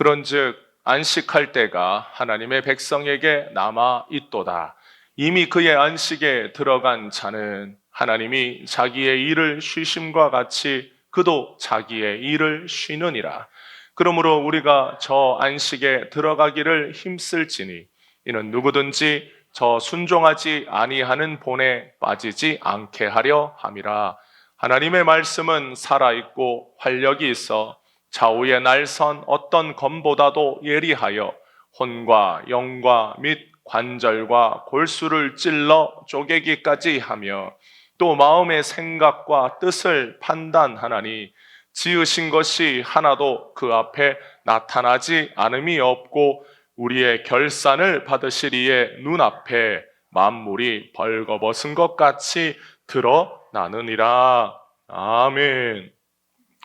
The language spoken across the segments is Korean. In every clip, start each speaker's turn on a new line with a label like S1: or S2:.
S1: 그런즉 안식할 때가 하나님의 백성에게 남아 있도다. 이미 그의 안식에 들어간 자는 하나님이 자기의 일을 쉬심과 같이 그도 자기의 일을 쉬느니라. 그러므로 우리가 저 안식에 들어가기를 힘쓸지니 이는 누구든지 저 순종하지 아니하는 본에 빠지지 않게 하려 함이라. 하나님의 말씀은 살아있고 활력이 있어 좌우의 날선 어떤 검보다도 예리하여 혼과 영과 및 관절과 골수를 찔러 쪼개기까지 하며 또 마음의 생각과 뜻을 판단하나니 지으신 것이 하나도 그 앞에 나타나지 않음이 없고 우리의 결산을 받으시리에 눈앞에 만물이 벌거벗은 것 같이 드러나느니라. 아멘.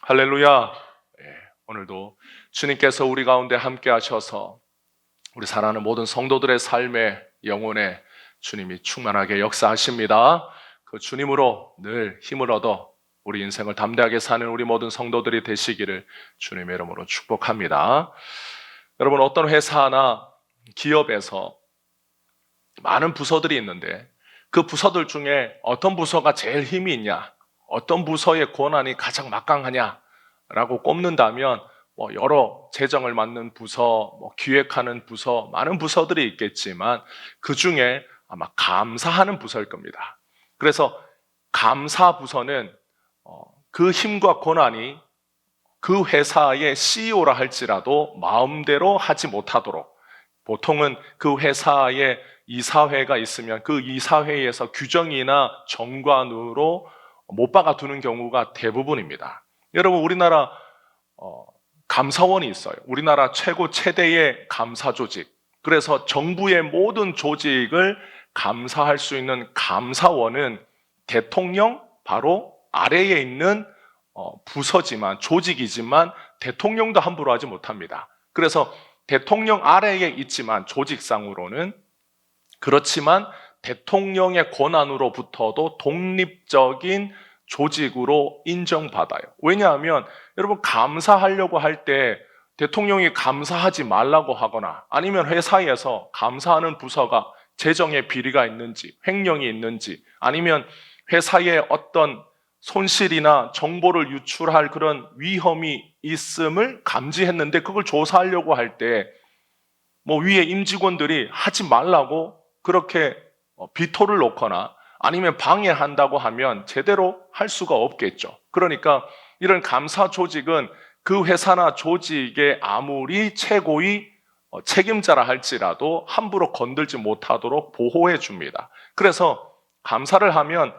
S1: 할렐루야. 오늘도 주님께서 우리 가운데 함께 하셔서 우리 사랑하는 모든 성도들의 삶의 영혼에 주님이 충만하게 역사하십니다. 그 주님으로 늘 힘을 얻어 우리 인생을 담대하게 사는 우리 모든 성도들이 되시기를 주님의 이름으로 축복합니다. 여러분, 어떤 회사나 기업에서 많은 부서들이 있는데 그 부서들 중에 어떤 부서가 제일 힘이 있냐, 어떤 부서의 권한이 가장 막강하냐라고 꼽는다면 여러 재정을 맡는 부서, 기획하는 부서, 많은 부서들이 있겠지만 그 중에 아마 감사하는 부서일 겁니다. 그래서 감사 부서는 그 힘과 권한이 그 회사의 CEO라 할지라도 마음대로 하지 못하도록, 보통은 그 회사에 이사회가 있으면 그 이사회에서 규정이나 정관으로 못 박아두는 경우가 대부분입니다. 여러분, 우리나라 감사원이 있어요. 우리나라 최대의 감사 조직. 그래서 정부의 모든 조직을 감사할 수 있는 감사원은 대통령 바로 아래에 있는 부서지만, 조직이지만 대통령도 함부로 하지 못합니다. 그래서 대통령 아래에 있지만 조직상으로는, 그렇지만 대통령의 권한으로부터도 독립적인 조직으로 인정받아요. 왜냐하면 여러분, 감사하려고 할 때 대통령이 감사하지 말라고 하거나 아니면 회사에서 감사하는 부서가 재정에 비리가 있는지, 횡령이 있는지, 아니면 회사에 어떤 손실이나 정보를 유출할 그런 위험이 있음을 감지했는데 그걸 조사하려고 할 때 위에 임직원들이 하지 말라고 그렇게 비토를 놓거나 아니면 방해한다고 하면 제대로 할 수가 없겠죠. 그러니까 이런 감사 조직은 그 회사나 조직의 아무리 최고의 책임자라 할지라도 함부로 건들지 못하도록 보호해 줍니다. 그래서 감사를 하면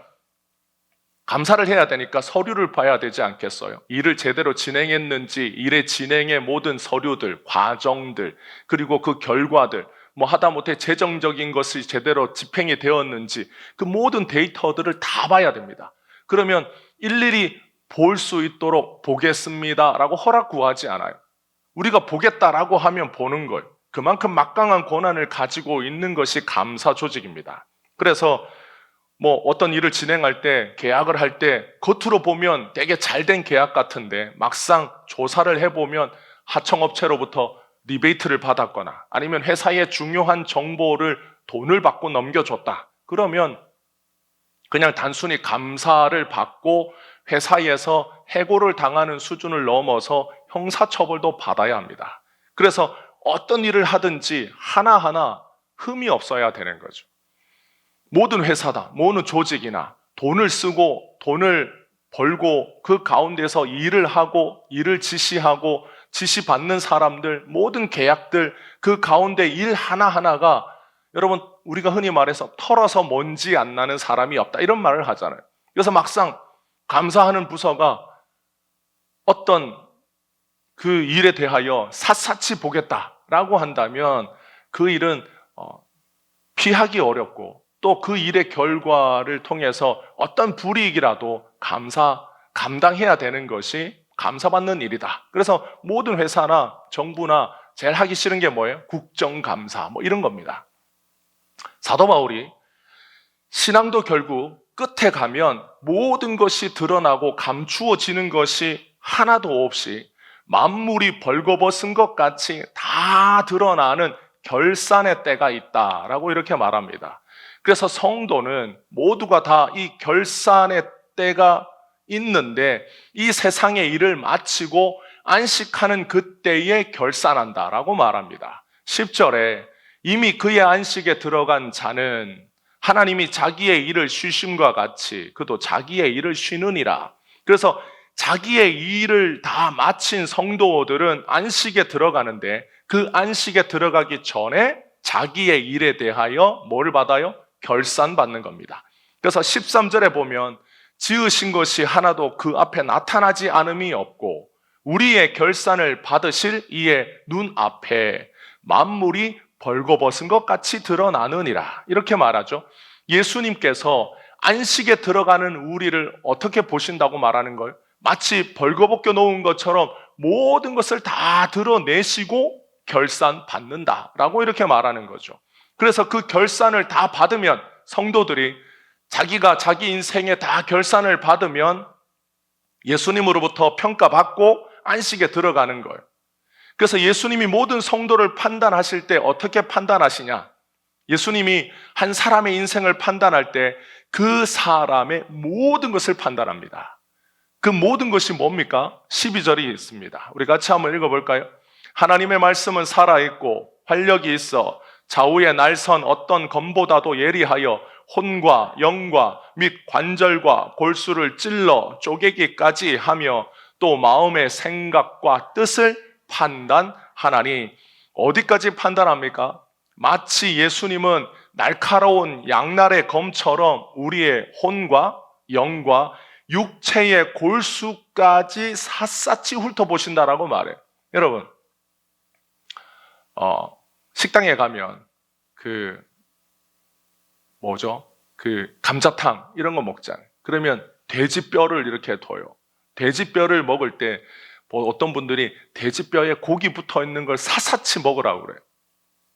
S1: 감사를 해야 되니까 서류를 봐야 되지 않겠어요? 일을 제대로 진행했는지, 일의 진행의 모든 서류들, 과정들, 그리고 그 결과들, 하다못해 재정적인 것이 제대로 집행이 되었는지 그 모든 데이터들을 다 봐야 됩니다. 그러면 일일이 볼 수 있도록 보겠습니다라고 허락 구하지 않아요. 우리가 보겠다라고 하면 보는 걸, 그만큼 막강한 권한을 가지고 있는 것이 감사 조직입니다. 그래서 어떤 일을 진행할 때, 계약을 할 때 겉으로 보면 되게 잘된 계약 같은데 막상 조사를 해보면 하청업체로부터 리베이트를 받았거나 아니면 회사의 중요한 정보를 돈을 받고 넘겨줬다. 그러면 그냥 단순히 감사를 받고 회사에서 해고를 당하는 수준을 넘어서 형사처벌도 받아야 합니다. 그래서 어떤 일을 하든지 하나하나 흠이 없어야 되는 거죠. 모든 회사다, 모든 조직이나 돈을 쓰고 돈을 벌고 그 가운데서 일을 하고 일을 지시하고 지시받는 사람들, 모든 계약들, 그 가운데 일 하나하나가 여러분, 우리가 흔히 말해서 털어서 먼지 안 나는 사람이 없다, 이런 말을 하잖아요. 그래서 막상 감사하는 부서가 어떤 그 일에 대하여 샅샅이 보겠다라고 한다면 그 일은 피하기 어렵고 또 그 일의 결과를 통해서 어떤 불이익이라도 감당해야 되는 것이 감사받는 일이다. 그래서 모든 회사나 정부나 제일 하기 싫은 게 뭐예요? 국정감사, 이런 겁니다. 사도 바울이 신앙도 결국 끝에 가면 모든 것이 드러나고 감추어지는 것이 하나도 없이 만물이 벌거벗은 것 같이 다 드러나는 결산의 때가 있다라고 이렇게 말합니다. 그래서 성도는 모두가 다 이 결산의 때가 있는데 이 세상의 일을 마치고 안식하는 그때에 결산한다라고 말합니다. 10절에 이미 그의 안식에 들어간 자는 하나님이 자기의 일을 쉬심과 같이 그도 자기의 일을 쉬느니라. 그래서 자기의 일을 다 마친 성도들은 안식에 들어가는데 그 안식에 들어가기 전에 자기의 일에 대하여 뭘 받아요? 결산받는 겁니다. 그래서 13절에 보면 지으신 것이 하나도 그 앞에 나타나지 않음이 없고 우리의 결산을 받으실 이의 눈앞에 만물이 벌거벗은 것 같이 드러나느니라. 이렇게 말하죠. 예수님께서 안식에 들어가는 우리를 어떻게 보신다고 말하는 걸? 마치 벌거벗겨 놓은 것처럼 모든 것을 다 드러내시고 결산받는다라고 이렇게 말하는 거죠. 그래서 그 결산을 다 받으면 성도들이 자기가 자기 인생에 다 결산을 받으면 예수님으로부터 평가받고 안식에 들어가는 거예요. 그래서 예수님이 모든 성도를 판단하실 때 어떻게 판단하시냐? 예수님이 한 사람의 인생을 판단할 때 그 사람의 모든 것을 판단합니다. 그 모든 것이 뭡니까? 12절이 있습니다. 우리 같이 한번 읽어볼까요? 하나님의 말씀은 살아있고 활력이 있어 좌우에 날선 어떤 검보다도 예리하여 혼과 영과 및 관절과 골수를 찔러 쪼개기까지 하며 또 마음의 생각과 뜻을 판단하나니. 어디까지 판단합니까? 마치 예수님은 날카로운 양날의 검처럼 우리의 혼과 영과 육체의 골수까지 샅샅이 훑어보신다라고 말해요. 여러분, 식당에 가면 감자탕 이런 거 먹잖아요. 그러면 돼지뼈를 이렇게 둬요. 돼지뼈를 먹을 때 어떤 분들이 돼지뼈에 고기 붙어 있는 걸 샅샅이 먹으라고 그래요.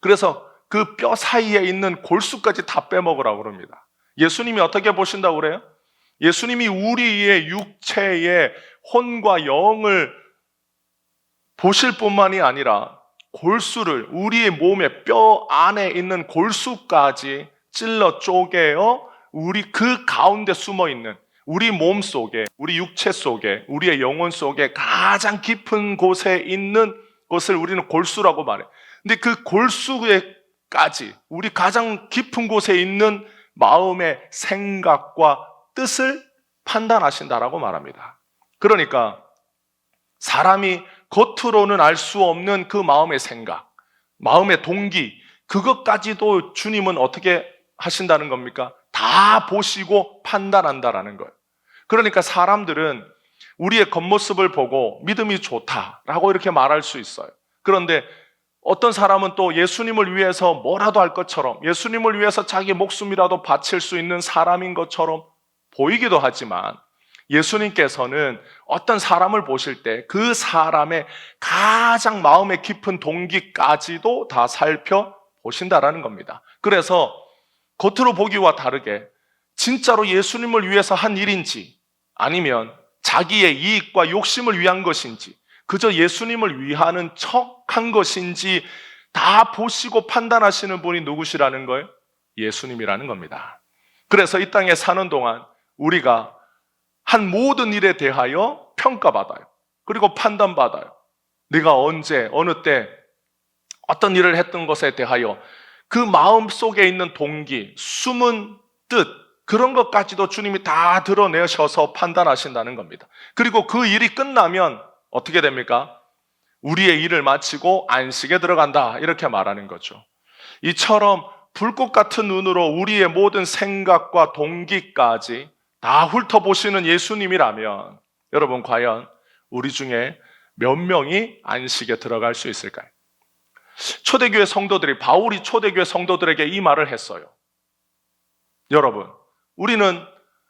S1: 그래서 그 뼈 사이에 있는 골수까지 다 빼먹으라고 그럽니다. 예수님이 어떻게 보신다고 그래요? 예수님이 우리의 육체의 혼과 영을 보실 뿐만이 아니라 골수를, 우리의 몸의 뼈 안에 있는 골수까지 찔러 쪼개어 우리 그 가운데 숨어 있는 우리 몸 속에, 우리 육체 속에, 우리의 영혼 속에 가장 깊은 곳에 있는 것을 우리는 골수라고 말해. 근데 그 골수에까지 우리 가장 깊은 곳에 있는 마음의 생각과 뜻을 판단하신다라고 말합니다. 그러니까 사람이 겉으로는 알 수 없는 그 마음의 생각, 마음의 동기, 그것까지도 주님은 어떻게 하신다는 겁니까? 다 보시고 판단한다라는 거예요. 그러니까 사람들은 우리의 겉모습을 보고 믿음이 좋다라고 이렇게 말할 수 있어요. 그런데 어떤 사람은 또 예수님을 위해서 뭐라도 할 것처럼, 예수님을 위해서 자기 목숨이라도 바칠 수 있는 사람인 것처럼 보이기도 하지만 예수님께서는 어떤 사람을 보실 때 그 사람의 가장 마음에 깊은 동기까지도 다 살펴보신다라는 겁니다. 그래서 겉으로 보기와 다르게 진짜로 예수님을 위해서 한 일인지 아니면 자기의 이익과 욕심을 위한 것인지 그저 예수님을 위하는 척 한 것인지 다 보시고 판단하시는 분이 누구시라는 거예요? 예수님이라는 겁니다. 그래서 이 땅에 사는 동안 우리가 한 모든 일에 대하여 평가받아요. 그리고 판단받아요. 네가 언제, 어느 때 어떤 일을 했던 것에 대하여 그 마음 속에 있는 동기, 숨은 뜻, 그런 것까지도 주님이 다 드러내셔서 판단하신다는 겁니다. 그리고 그 일이 끝나면 어떻게 됩니까? 우리의 일을 마치고 안식에 들어간다, 이렇게 말하는 거죠. 이처럼 불꽃 같은 눈으로 우리의 모든 생각과 동기까지 다 훑어보시는 예수님이라면 여러분 과연 우리 중에 몇 명이 안식에 들어갈 수 있을까요? 초대교회 성도들이, 바울이 초대교회 성도들에게 이 말을 했어요. 여러분, 우리는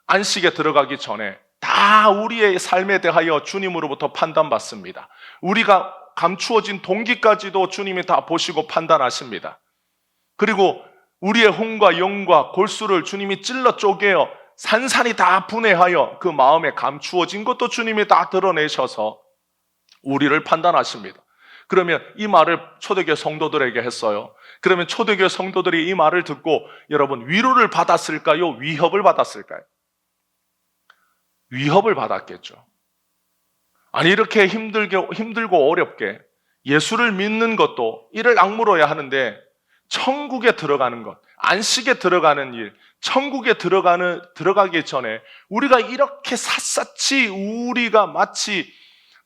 S1: 안식에 들어가기 전에 다 우리의 삶에 대하여 주님으로부터 판단받습니다. 우리가 감추어진 동기까지도 주님이 다 보시고 판단하십니다. 그리고 우리의 혼과 영과 골수를 주님이 찔러 쪼개어 산산이 다 분해하여 그 마음에 감추어진 것도 주님이 다 드러내셔서 우리를 판단하십니다. 그러면 이 말을 초대교회 성도들에게 했어요. 그러면 초대교회 성도들이 이 말을 듣고 여러분 위로를 받았을까요? 위협을 받았을까요? 위협을 받았겠죠. 아니 이렇게 힘들고 어렵게 예수를 믿는 것도 이를 악물어야 하는데 천국에 들어가는 것, 안식에 들어가는 일, 천국에 들어가기 전에 우리가 이렇게 샅샅이 우리가 마치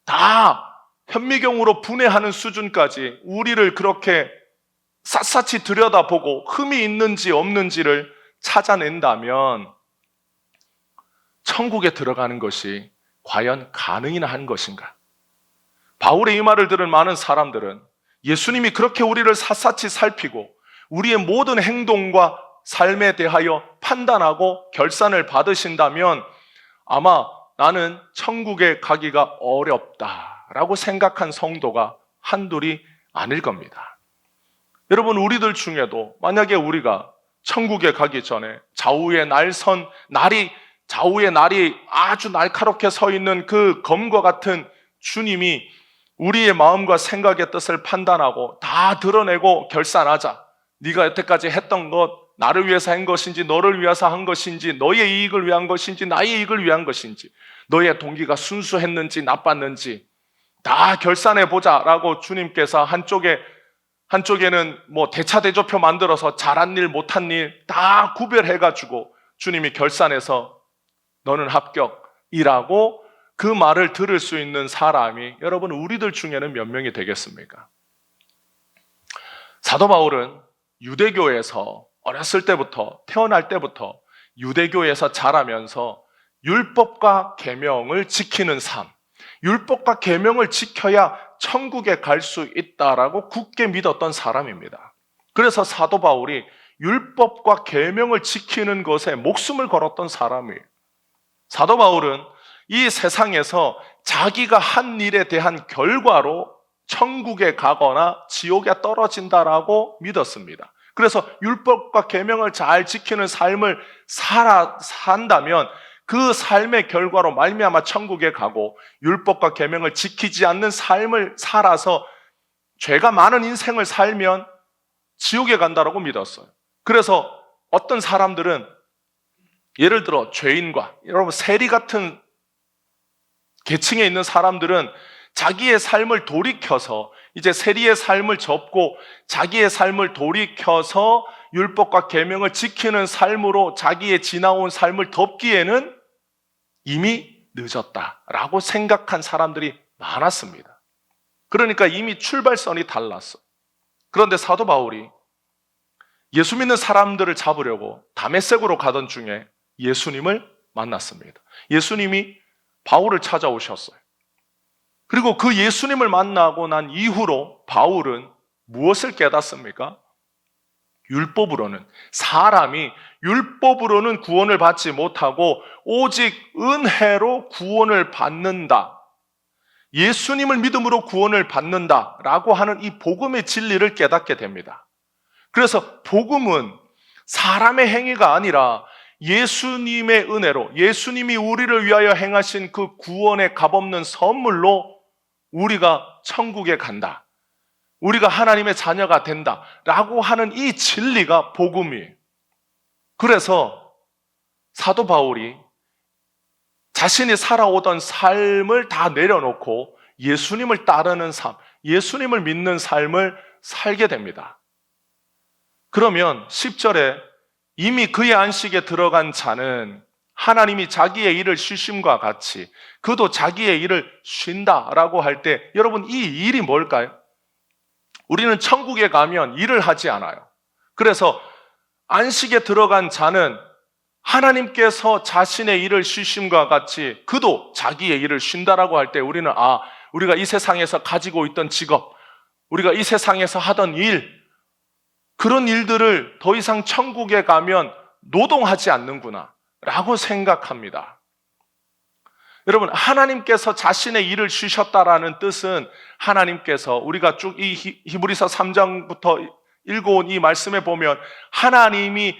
S1: 다 현미경으로 분해하는 수준까지 우리를 그렇게 샅샅이 들여다보고 흠이 있는지 없는지를 찾아낸다면 천국에 들어가는 것이 과연 가능이나 한 것인가? 바울의 이 말을 들은 많은 사람들은 예수님이 그렇게 우리를 샅샅이 살피고 우리의 모든 행동과 삶에 대하여 판단하고 결산을 받으신다면 아마 나는 천국에 가기가 어렵다라고 생각한 성도가 한둘이 아닐 겁니다. 여러분, 우리들 중에도 만약에 우리가 천국에 가기 전에 좌우의 날이 아주 날카롭게 서 있는 그 검과 같은 주님이 우리의 마음과 생각의 뜻을 판단하고 다 드러내고 결산하자. 네가 여태까지 했던 것, 나를 위해서 한 것인지 너를 위해서 한 것인지 너의 이익을 위한 것인지 나의 이익을 위한 것인지 너의 동기가 순수했는지 나빴는지 다 결산해보자라고 주님께서 한쪽에는 대차대조표 만들어서 잘한 일 못한 일 다 구별해가지고 주님이 결산해서 너는 합격이라고 그 말을 들을 수 있는 사람이 여러분 우리들 중에는 몇 명이 되겠습니까? 사도 바울은 유대교에서 어렸을 때부터 태어날 때부터 유대교에서 자라면서 율법과 계명을 지키는 삶, 율법과 계명을 지켜야 천국에 갈 수 있다라고 굳게 믿었던 사람입니다. 그래서 사도 바울이 율법과 계명을 지키는 것에 목숨을 걸었던 사람이에요. 사도 바울은 이 세상에서 자기가 한 일에 대한 결과로 천국에 가거나 지옥에 떨어진다라고 믿었습니다. 그래서 율법과 계명을 잘 지키는 삶을 산다면 그 삶의 결과로 말미암아 천국에 가고 율법과 계명을 지키지 않는 삶을 살아서 죄가 많은 인생을 살면 지옥에 간다라고 믿었어요. 그래서 어떤 사람들은 예를 들어 죄인과 여러분 세리 같은 계층에 있는 사람들은 자기의 삶을 돌이켜서 이제 세리의 삶을 접고 자기의 삶을 돌이켜서 율법과 계명을 지키는 삶으로 자기의 지나온 삶을 덮기에는 이미 늦었다라고 생각한 사람들이 많았습니다. 그러니까 이미 출발선이 달랐어. 그런데 사도 바울이 예수 믿는 사람들을 잡으려고 다메섹으로 가던 중에 예수님을 만났습니다. 예수님이 바울을 찾아오셨어요. 그리고 그 예수님을 만나고 난 이후로 바울은 무엇을 깨닫습니까? 사람이 율법으로는 구원을 받지 못하고 오직 은혜로 구원을 받는다. 예수님을 믿음으로 구원을 받는다라고 하는 이 복음의 진리를 깨닫게 됩니다. 그래서 복음은 사람의 행위가 아니라 예수님의 은혜로 예수님이 우리를 위하여 행하신 그 구원의 값없는 선물로 우리가 천국에 간다. 우리가 하나님의 자녀가 된다라고 하는 이 진리가 복음이에요. 그래서 사도 바울이 자신이 살아오던 삶을 다 내려놓고 예수님을 따르는 삶, 예수님을 믿는 삶을 살게 됩니다. 그러면 10절에 이미 그의 안식에 들어간 자는 하나님이 자기의 일을 쉬심과 같이 그도 자기의 일을 쉰다라고 할 때 여러분 이 일이 뭘까요? 우리는 천국에 가면 일을 하지 않아요. 그래서 안식에 들어간 자는 하나님께서 자신의 일을 쉬심과 같이 그도 자기의 일을 쉰다라고 할 때 우리는 우리가 이 세상에서 가지고 있던 직업, 우리가 이 세상에서 하던 일, 그런 일들을 더 이상 천국에 가면 노동하지 않는구나 라고 생각합니다. 여러분, 하나님께서 자신의 일을 쉬셨다라는 뜻은 하나님께서 우리가 쭉 이 히브리서 3장부터 읽어온 이 말씀에 보면 하나님이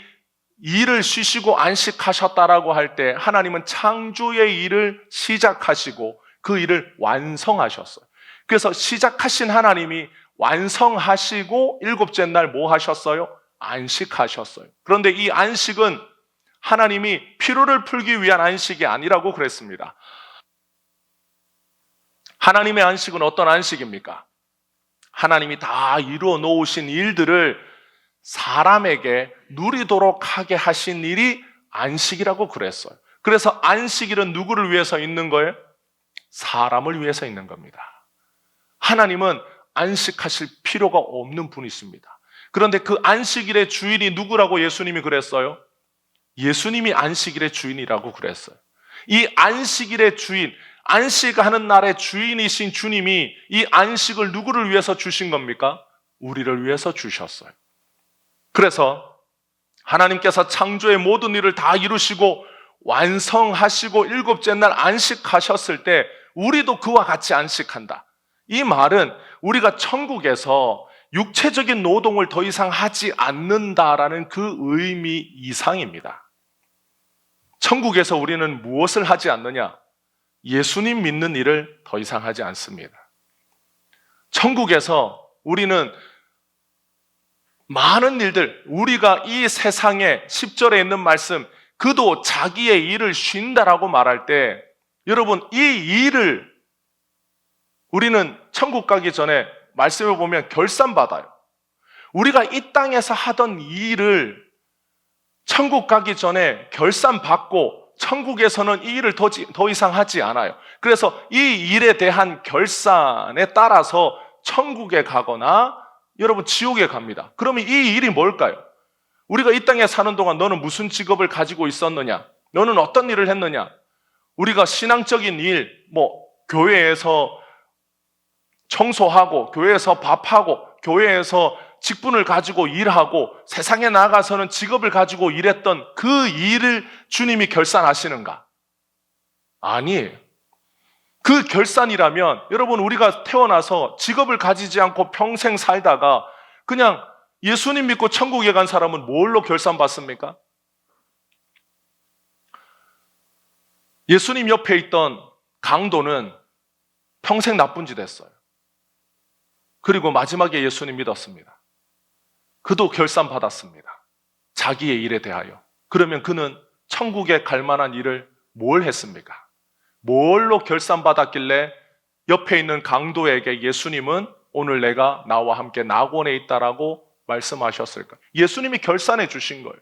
S1: 일을 쉬시고 안식하셨다라고 할 때 하나님은 창조의 일을 시작하시고 그 일을 완성하셨어요. 그래서 시작하신 하나님이 완성하시고 일곱째 날 뭐 하셨어요? 안식하셨어요. 그런데 이 안식은 하나님이 피로를 풀기 위한 안식이 아니라고 그랬습니다. 하나님의 안식은 어떤 안식입니까? 하나님이 다 이루어 놓으신 일들을 사람에게 누리도록 하게 하신 일이 안식이라고 그랬어요. 그래서 안식일은 누구를 위해서 있는 거예요? 사람을 위해서 있는 겁니다. 하나님은 안식하실 필요가 없는 분이십니다. 그런데 그 안식일의 주인이 누구라고 예수님이 그랬어요? 예수님이 안식일의 주인이라고 그랬어요. 이 안식일의 주인, 안식하는 날의 주인이신 주님이 이 안식을 누구를 위해서 주신 겁니까? 우리를 위해서 주셨어요. 그래서 하나님께서 창조의 모든 일을 다 이루시고 완성하시고 일곱째 날 안식하셨을 때 우리도 그와 같이 안식한다. 이 말은 우리가 천국에서 육체적인 노동을 더 이상 하지 않는다라는 그 의미 이상입니다. 천국에서 우리는 무엇을 하지 않느냐? 예수님 믿는 일을 더 이상 하지 않습니다. 천국에서 우리는 많은 일들, 우리가 이 세상에 10절에 있는 말씀, 그도 자기의 일을 쉰다라고 말할 때 여러분 이 일을 우리는 천국 가기 전에 말씀을 보면 결산받아요. 우리가 이 땅에서 하던 일을 천국 가기 전에 결산받고 천국에서는 이 일을 더 이상 하지 않아요. 그래서 이 일에 대한 결산에 따라서 천국에 가거나 여러분 지옥에 갑니다. 그러면 이 일이 뭘까요? 우리가 이 땅에 사는 동안 너는 무슨 직업을 가지고 있었느냐? 너는 어떤 일을 했느냐? 우리가 신앙적인 일, 교회에서 청소하고, 교회에서 밥하고, 교회에서 직분을 가지고 일하고, 세상에 나가서는 직업을 가지고 일했던 그 일을 주님이 결산하시는가? 아니에요. 그 결산이라면 여러분 우리가 태어나서 직업을 가지지 않고 평생 살다가 그냥 예수님 믿고 천국에 간 사람은 뭘로 결산받습니까? 예수님 옆에 있던 강도는 평생 나쁜 짓 했어요. 그리고 마지막에 예수님 믿었습니다. 그도 결산받았습니다. 자기의 일에 대하여. 그러면 그는 천국에 갈 만한 일을 뭘 했습니까? 뭘로 결산받았길래 옆에 있는 강도에게 예수님은 오늘 내가 나와 함께 낙원에 있다라고 말씀하셨을까? 예수님이 결산해 주신 거예요.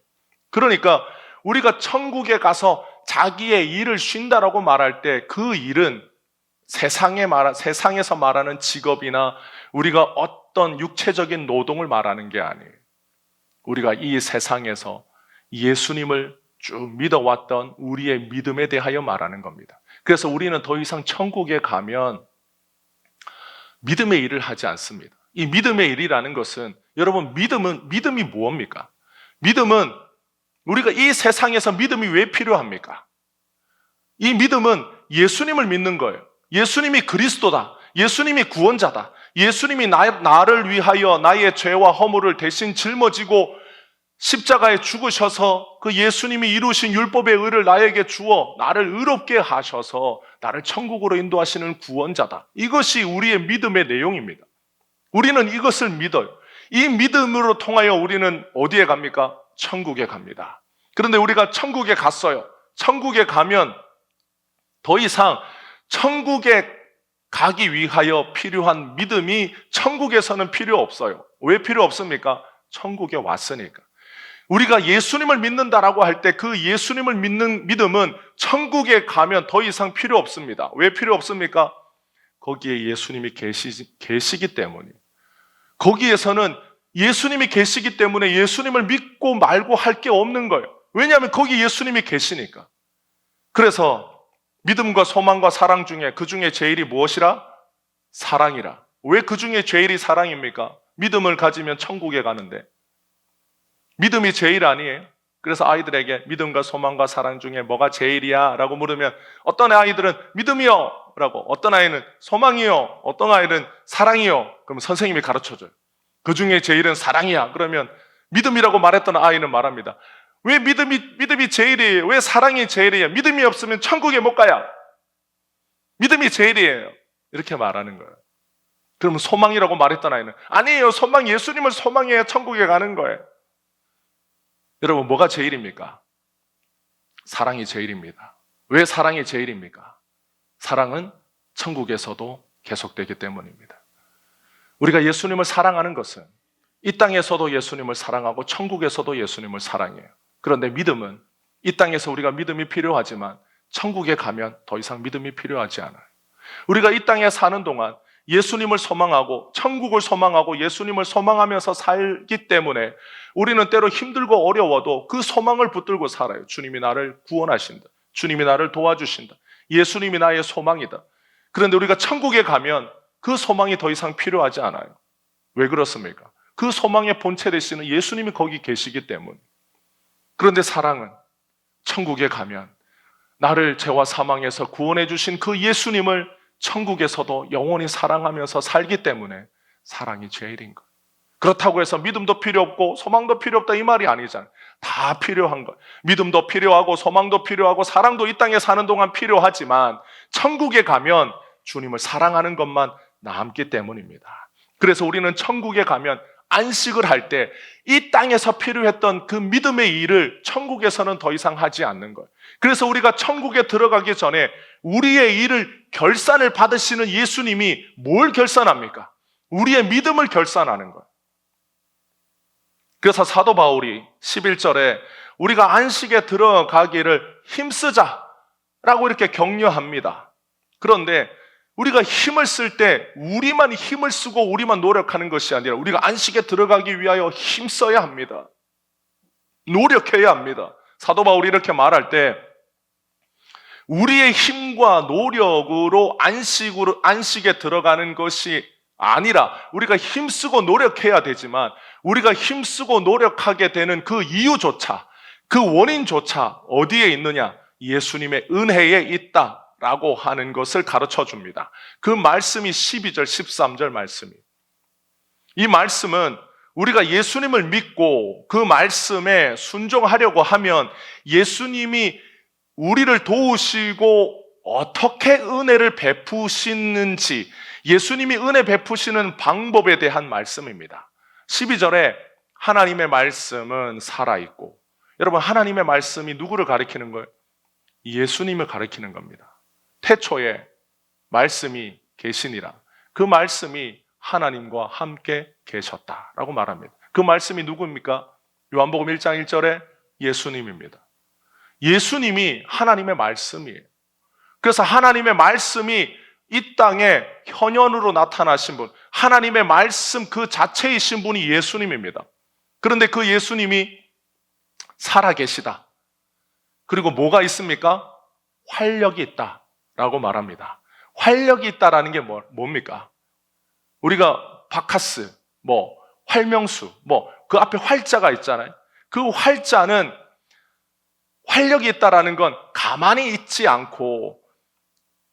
S1: 그러니까 우리가 천국에 가서 자기의 일을 쉰다라고 말할 때 그 일은 세상에서 말하는 직업이나 우리가 어떤 육체적인 노동을 말하는 게 아니에요. 우리가 이 세상에서 예수님을 쭉 믿어왔던 우리의 믿음에 대하여 말하는 겁니다. 그래서 우리는 더 이상 천국에 가면 믿음의 일을 하지 않습니다. 이 믿음의 일이라는 것은 여러분 믿음이 무엇입니까? 믿음은 우리가 이 세상에서 믿음이 왜 필요합니까? 이 믿음은 예수님을 믿는 거예요. 예수님이 그리스도다. 예수님이 구원자다. 예수님이 나를 위하여 나의 죄와 허물을 대신 짊어지고 십자가에 죽으셔서 그 예수님이 이루신 율법의 의를 나에게 주어 나를 의롭게 하셔서 나를 천국으로 인도하시는 구원자다. 이것이 우리의 믿음의 내용입니다. 우리는 이것을 믿어요. 이 믿음으로 통하여 우리는 어디에 갑니까? 천국에 갑니다. 그런데 우리가 천국에 갔어요. 천국에 가면 더 이상 천국에 가기 위하여 필요한 믿음이 천국에서는 필요 없어요. 왜 필요 없습니까? 천국에 왔으니까. 우리가 예수님을 믿는다라고 할 때 그 예수님을 믿는 믿음은 천국에 가면 더 이상 필요 없습니다. 왜 필요 없습니까? 거기에 예수님이 계시기 때문이에요. 거기에서는 예수님이 계시기 때문에 예수님을 믿고 말고 할 게 없는 거예요. 왜냐하면 거기 예수님이 계시니까. 그래서 믿음과 소망과 사랑 중에 그 중에 제일이 무엇이라? 사랑이라. 왜 그 중에 제일이 사랑입니까? 믿음을 가지면 천국에 가는데. 믿음이 제일 아니에요? 그래서 아이들에게 믿음과 소망과 사랑 중에 뭐가 제일이야? 라고 물으면 어떤 아이들은 믿음이요! 라고, 어떤 아이는 소망이요! 어떤 아이는 사랑이요! 그러면 선생님이 가르쳐줘요. 그 중에 제일은 사랑이야. 그러면 믿음이라고 말했던 아이는 말합니다. 왜 믿음이 제일이에요? 왜 사랑이 제일이에요? 믿음이 없으면 천국에 못 가요. 믿음이 제일이에요. 이렇게 말하는 거예요. 그러면 소망이라고 말했던 아이는 아니에요. 소망 예수님을 소망해야 천국에 가는 거예요. 여러분 뭐가 제일입니까? 사랑이 제일입니다. 왜 사랑이 제일입니까? 사랑은 천국에서도 계속되기 때문입니다. 우리가 예수님을 사랑하는 것은 이 땅에서도 예수님을 사랑하고 천국에서도 예수님을 사랑해요. 그런데 믿음은 이 땅에서 우리가 믿음이 필요하지만 천국에 가면 더 이상 믿음이 필요하지 않아요. 우리가 이 땅에 사는 동안 예수님을 소망하고 천국을 소망하고 예수님을 소망하면서 살기 때문에 우리는 때로 힘들고 어려워도 그 소망을 붙들고 살아요. 주님이 나를 구원하신다. 주님이 나를 도와주신다. 예수님이 나의 소망이다. 그런데 우리가 천국에 가면 그 소망이 더 이상 필요하지 않아요. 왜 그렇습니까? 그 소망의 본체 되시는 예수님이 거기 계시기 때문. 그런데 사랑은 천국에 가면 나를 죄와 사망에서 구원해 주신 그 예수님을 천국에서도 영원히 사랑하면서 살기 때문에 사랑이 제일인 거예요. 그렇다고 해서 믿음도 필요 없고 소망도 필요 없다 이 말이 아니잖아요. 다 필요한 거예요. 믿음도 필요하고 소망도 필요하고 사랑도 이 땅에 사는 동안 필요하지만 천국에 가면 주님을 사랑하는 것만 남기 때문입니다. 그래서 우리는 천국에 가면 안식을 할 때 이 땅에서 필요했던 그 믿음의 일을 천국에서는 더 이상 하지 않는 거예요. 그래서 우리가 천국에 들어가기 전에 우리의 일을 결산을 받으시는 예수님이 뭘 결산합니까? 우리의 믿음을 결산하는 거예요. 그래서 사도 바울이 11절에 우리가 안식에 들어가기를 힘쓰자라고 이렇게 격려합니다. 그런데 우리가 힘을 쓸 때 우리만 힘을 쓰고 우리만 노력하는 것이 아니라 우리가 안식에 들어가기 위하여 힘써야 합니다. 노력해야 합니다. 사도 바울이 이렇게 말할 때 우리의 힘과 노력으로 안식에 들어가는 것이 아니라 우리가 힘쓰고 노력해야 되지만 우리가 힘쓰고 노력하게 되는 그 이유조차 그 원인조차 어디에 있느냐? 예수님의 은혜에 있다라고 하는 것을 가르쳐 줍니다. 그 말씀이 12절 13절 말씀이에요. 이 말씀은 우리가 예수님을 믿고 그 말씀에 순종하려고 하면 예수님이 우리를 도우시고 어떻게 은혜를 베푸시는지 예수님이 은혜 베푸시는 방법에 대한 말씀입니다. 12절에 하나님의 말씀은 살아있고 여러분 하나님의 말씀이 누구를 가리키는 거예요? 예수님을 가리키는 겁니다. 태초에 말씀이 계시니라 그 말씀이 하나님과 함께 계셨다라고 말합니다. 그 말씀이 누구입니까? 요한복음 1장 1절에 예수님입니다. 예수님이 하나님의 말씀이에요. 그래서 하나님의 말씀이 이 땅에 현현으로 나타나신 분, 하나님의 말씀 그 자체이신 분이 예수님입니다. 그런데 그 예수님이 살아계시다. 그리고 뭐가 있습니까? 활력이 있다라고 말합니다. 활력이 있다라는 게 뭡니까? 우리가 바카스, 활명수, 그 앞에 활자가 있잖아요. 그 활자는 활력이 있다라는 건 가만히 있지 않고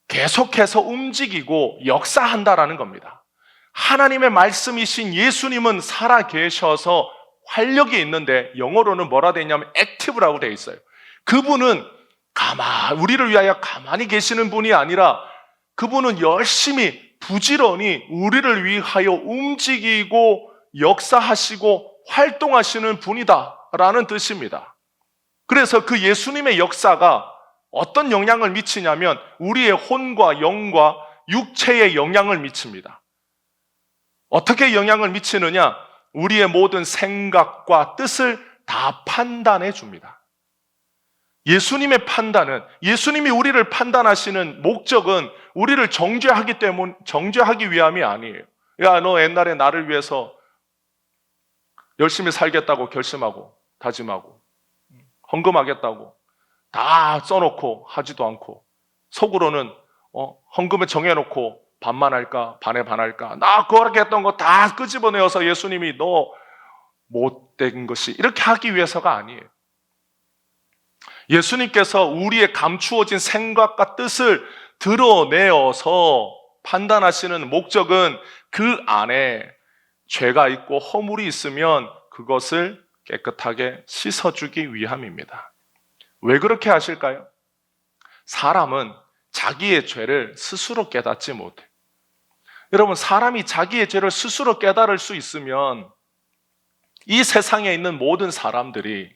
S1: 계속해서 움직이고 역사한다라는 겁니다. 하나님의 말씀이신 예수님은 살아계셔서 활력이 있는데 영어로는 뭐라 되어 있냐면 액티브라고 되어 있어요. 그분은 우리를 위하여 가만히 계시는 분이 아니라 그분은 열심히 부지런히 우리를 위하여 움직이고 역사하시고 활동하시는 분이다라는 뜻입니다. 그래서 그 예수님의 역사가 어떤 영향을 미치냐면 우리의 혼과 영과 육체에 영향을 미칩니다. 어떻게 영향을 미치느냐? 우리의 모든 생각과 뜻을 다 판단해 줍니다. 예수님의 판단은, 예수님이 우리를 판단하시는 목적은 우리를 정죄하기 위함이 아니에요. 야, 너 옛날에 나를 위해서 열심히 살겠다고 결심하고 다짐하고 헌금하겠다고 다 써놓고 하지도 않고 속으로는 헌금을 정해놓고 반만 할까 반에 반할까 나 그렇게 했던 거 다 끄집어내어서 예수님이 너 못된 것이 이렇게 하기 위해서가 아니에요. 예수님께서 우리의 감추어진 생각과 뜻을 드러내어서 판단하시는 목적은 그 안에 죄가 있고 허물이 있으면 그것을 깨끗하게 씻어주기 위함입니다. 왜 그렇게 하실까요? 사람은 자기의 죄를 스스로 깨닫지 못해. 여러분, 사람이 자기의 죄를 스스로 깨달을 수 있으면 이 세상에 있는 모든 사람들이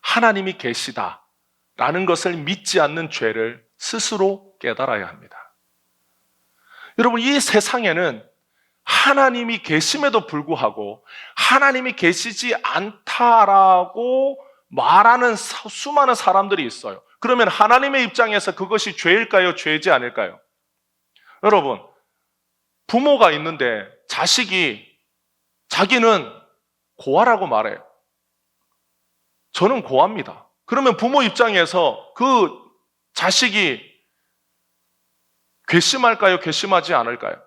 S1: 하나님이 계시다라는 것을 믿지 않는 죄를 스스로 깨달아야 합니다. 여러분, 이 세상에는 하나님이 계심에도 불구하고 하나님이 계시지 않다라고 말하는 수많은 사람들이 있어요. 그러면 하나님의 입장에서 그것이 죄일까요? 죄지 않을까요? 여러분, 부모가 있는데 자기는 고아라고 말해요. 저는 고아입니다. 그러면 부모 입장에서 그 자식이 괘씸할까요? 괘씸하지 않을까요?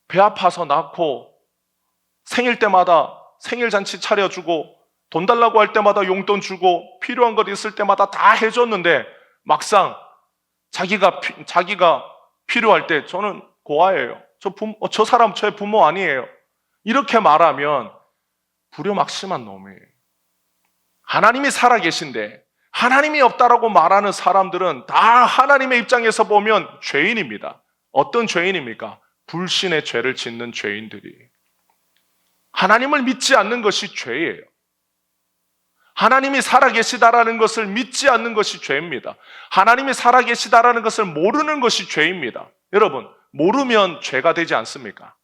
S1: 배 아파서 낳고 생일 때마다 생일잔치 차려주고 돈 달라고 할 때마다 용돈 주고 필요한 것 있을 때마다 다 해줬는데 막상 자기가 필요할 때 저는 고아예요. 저 사람 저의 부모 아니에요. 이렇게 말하면 불효막심한 놈이에요. 하나님이 살아계신데 하나님이 없다라고 말하는 사람들은 다 하나님의 입장에서 보면 죄인입니다. 어떤 죄인입니까? 불신의 죄를 짓는 죄인들이. 하나님을 믿지 않는 것이 죄예요. 하나님이 살아계시다라는 것을 믿지 않는 것이 죄입니다. 하나님이 살아계시다라는 것을 모르는 것이 죄입니다. 여러분, 모르면 죄가 되지 않습니까?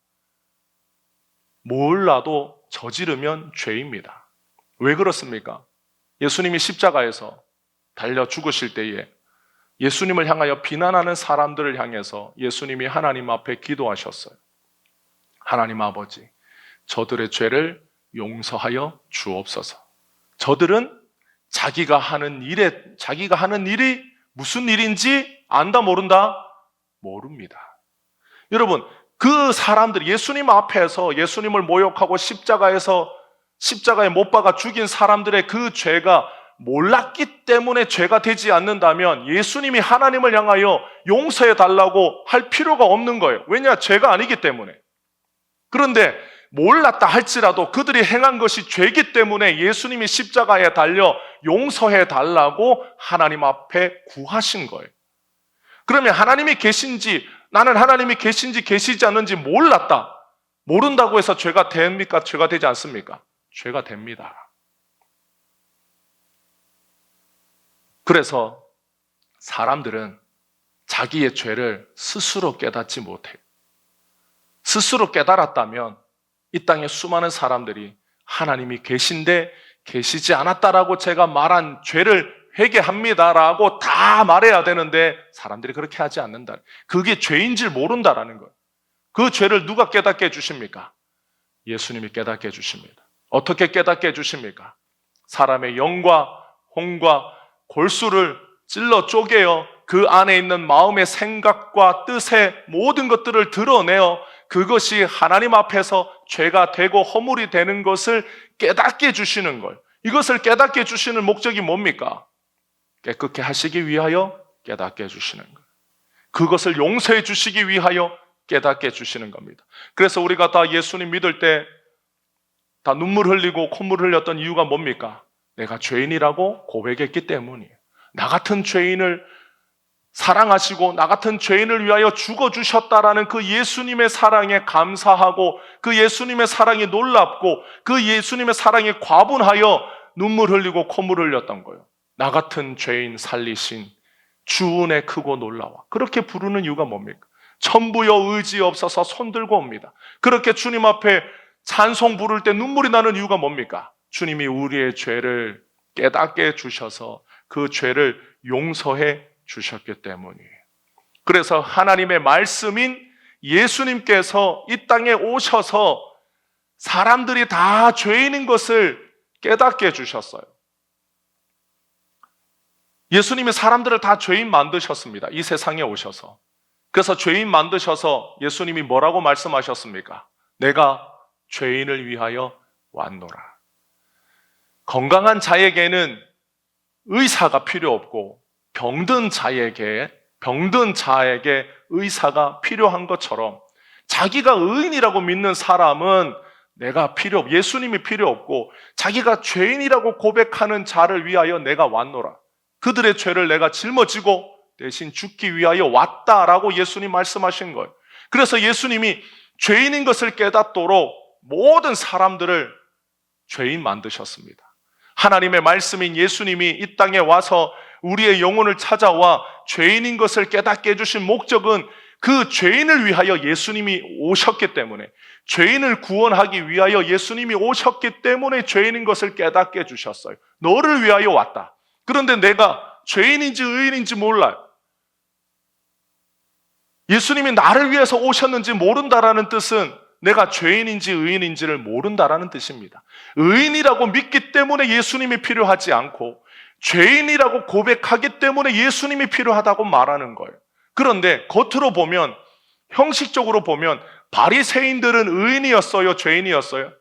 S1: 몰라도 저지르면 죄입니다. 왜 그렇습니까? 예수님이 십자가에서 달려 죽으실 때에 예수님을 향하여 비난하는 사람들을 향해서 예수님이 하나님 앞에 기도하셨어요. 하나님 아버지, 저들의 죄를 용서하여 주옵소서. 저들은 자기가 하는 일이 무슨 일인지 안다 모른다? 모릅니다. 여러분, 그 사람들, 예수님 앞에서 예수님을 모욕하고 십자가에 못 박아 죽인 사람들의 그 죄가 몰랐기 때문에 죄가 되지 않는다면 예수님이 하나님을 향하여 용서해 달라고 할 필요가 없는 거예요. 왜냐? 죄가 아니기 때문에. 그런데 몰랐다 할지라도 그들이 행한 것이 죄이기 때문에 예수님이 십자가에 달려 용서해 달라고 하나님 앞에 구하신 거예요. 그러면 하나님이 계신지, 나는 하나님이 계신지 계시지 않는지 몰랐다. 모른다고 해서 죄가 됩니까? 죄가 되지 않습니까? 죄가 됩니다. 그래서 사람들은 자기의 죄를 스스로 깨닫지 못해요. 스스로 깨달았다면 이 땅에 수많은 사람들이 하나님이 계신데 계시지 않았다라고 제가 말한 죄를 회개합니다라고 다 말해야 되는데 사람들이 그렇게 하지 않는다. 그게 죄인 줄 모른다라는 거예요. 그 죄를 누가 깨닫게 해주십니까? 예수님이 깨닫게 해주십니다. 어떻게 깨닫게 해주십니까? 사람의 영과 혼과 골수를 찔러 쪼개어 그 안에 있는 마음의 생각과 뜻의 모든 것들을 드러내어 그것이 하나님 앞에서 죄가 되고 허물이 되는 것을 깨닫게 해주시는 걸. 이것을 깨닫게 해주시는 목적이 뭡니까? 깨끗게 하시기 위하여 깨닫게 해주시는 것. 그것을 용서해 주시기 위하여 깨닫게 해주시는 겁니다. 그래서 우리가 다 예수님 믿을 때 다 눈물 흘리고 콧물 흘렸던 이유가 뭡니까? 내가 죄인이라고 고백했기 때문이에요. 나 같은 죄인을 사랑하시고 나 같은 죄인을 위하여 죽어주셨다라는 그 예수님의 사랑에 감사하고 그 예수님의 사랑이 놀랍고 그 예수님의 사랑에 과분하여 눈물 흘리고 콧물 흘렸던 거예요. 나 같은 죄인 살리신 주 은혜 크고 놀라워. 그렇게 부르는 이유가 뭡니까? 천부여 의지 없어서 손들고 옵니다. 그렇게 주님 앞에 찬송 부를 때 눈물이 나는 이유가 뭡니까? 주님이 우리의 죄를 깨닫게 해주셔서 그 죄를 용서해 주셨기 때문이에요. 그래서 하나님의 말씀인 예수님께서 이 땅에 오셔서 사람들이 다 죄인인 것을 깨닫게 해주셨어요. 예수님이 사람들을 다 죄인 만드셨습니다. 이 세상에 오셔서. 그래서 죄인 만드셔서 예수님이 뭐라고 말씀하셨습니까? 내가 죄인을 위하여 왔노라. 건강한 자에게는 의사가 필요 없고 병든 자에게 의사가 필요한 것처럼 자기가 의인이라고 믿는 사람은 예수님이 필요 없고 자기가 죄인이라고 고백하는 자를 위하여 내가 왔노라. 그들의 죄를 내가 짊어지고 대신 죽기 위하여 왔다라고 예수님 말씀하신 거예요. 그래서 예수님이 죄인인 것을 깨닫도록 모든 사람들을 죄인 만드셨습니다. 하나님의 말씀인 예수님이 이 땅에 와서 우리의 영혼을 찾아와 죄인인 것을 깨닫게 해주신 목적은 그 죄인을 위하여 예수님이 오셨기 때문에, 죄인을 구원하기 위하여 예수님이 오셨기 때문에 죄인인 것을 깨닫게 해주셨어요. 너를 위하여 왔다. 그런데 내가 죄인인지 의인인지 몰라요. 예수님이 나를 위해서 오셨는지 모른다라는 뜻은 내가 죄인인지 의인인지를 모른다라는 뜻입니다. 의인이라고 믿기 때문에 예수님이 필요하지 않고 죄인이라고 고백하기 때문에 예수님이 필요하다고 말하는 거예요. 그런데 겉으로 보면, 형식적으로 보면 바리새인들은 의인이었어요, 죄인이었어요?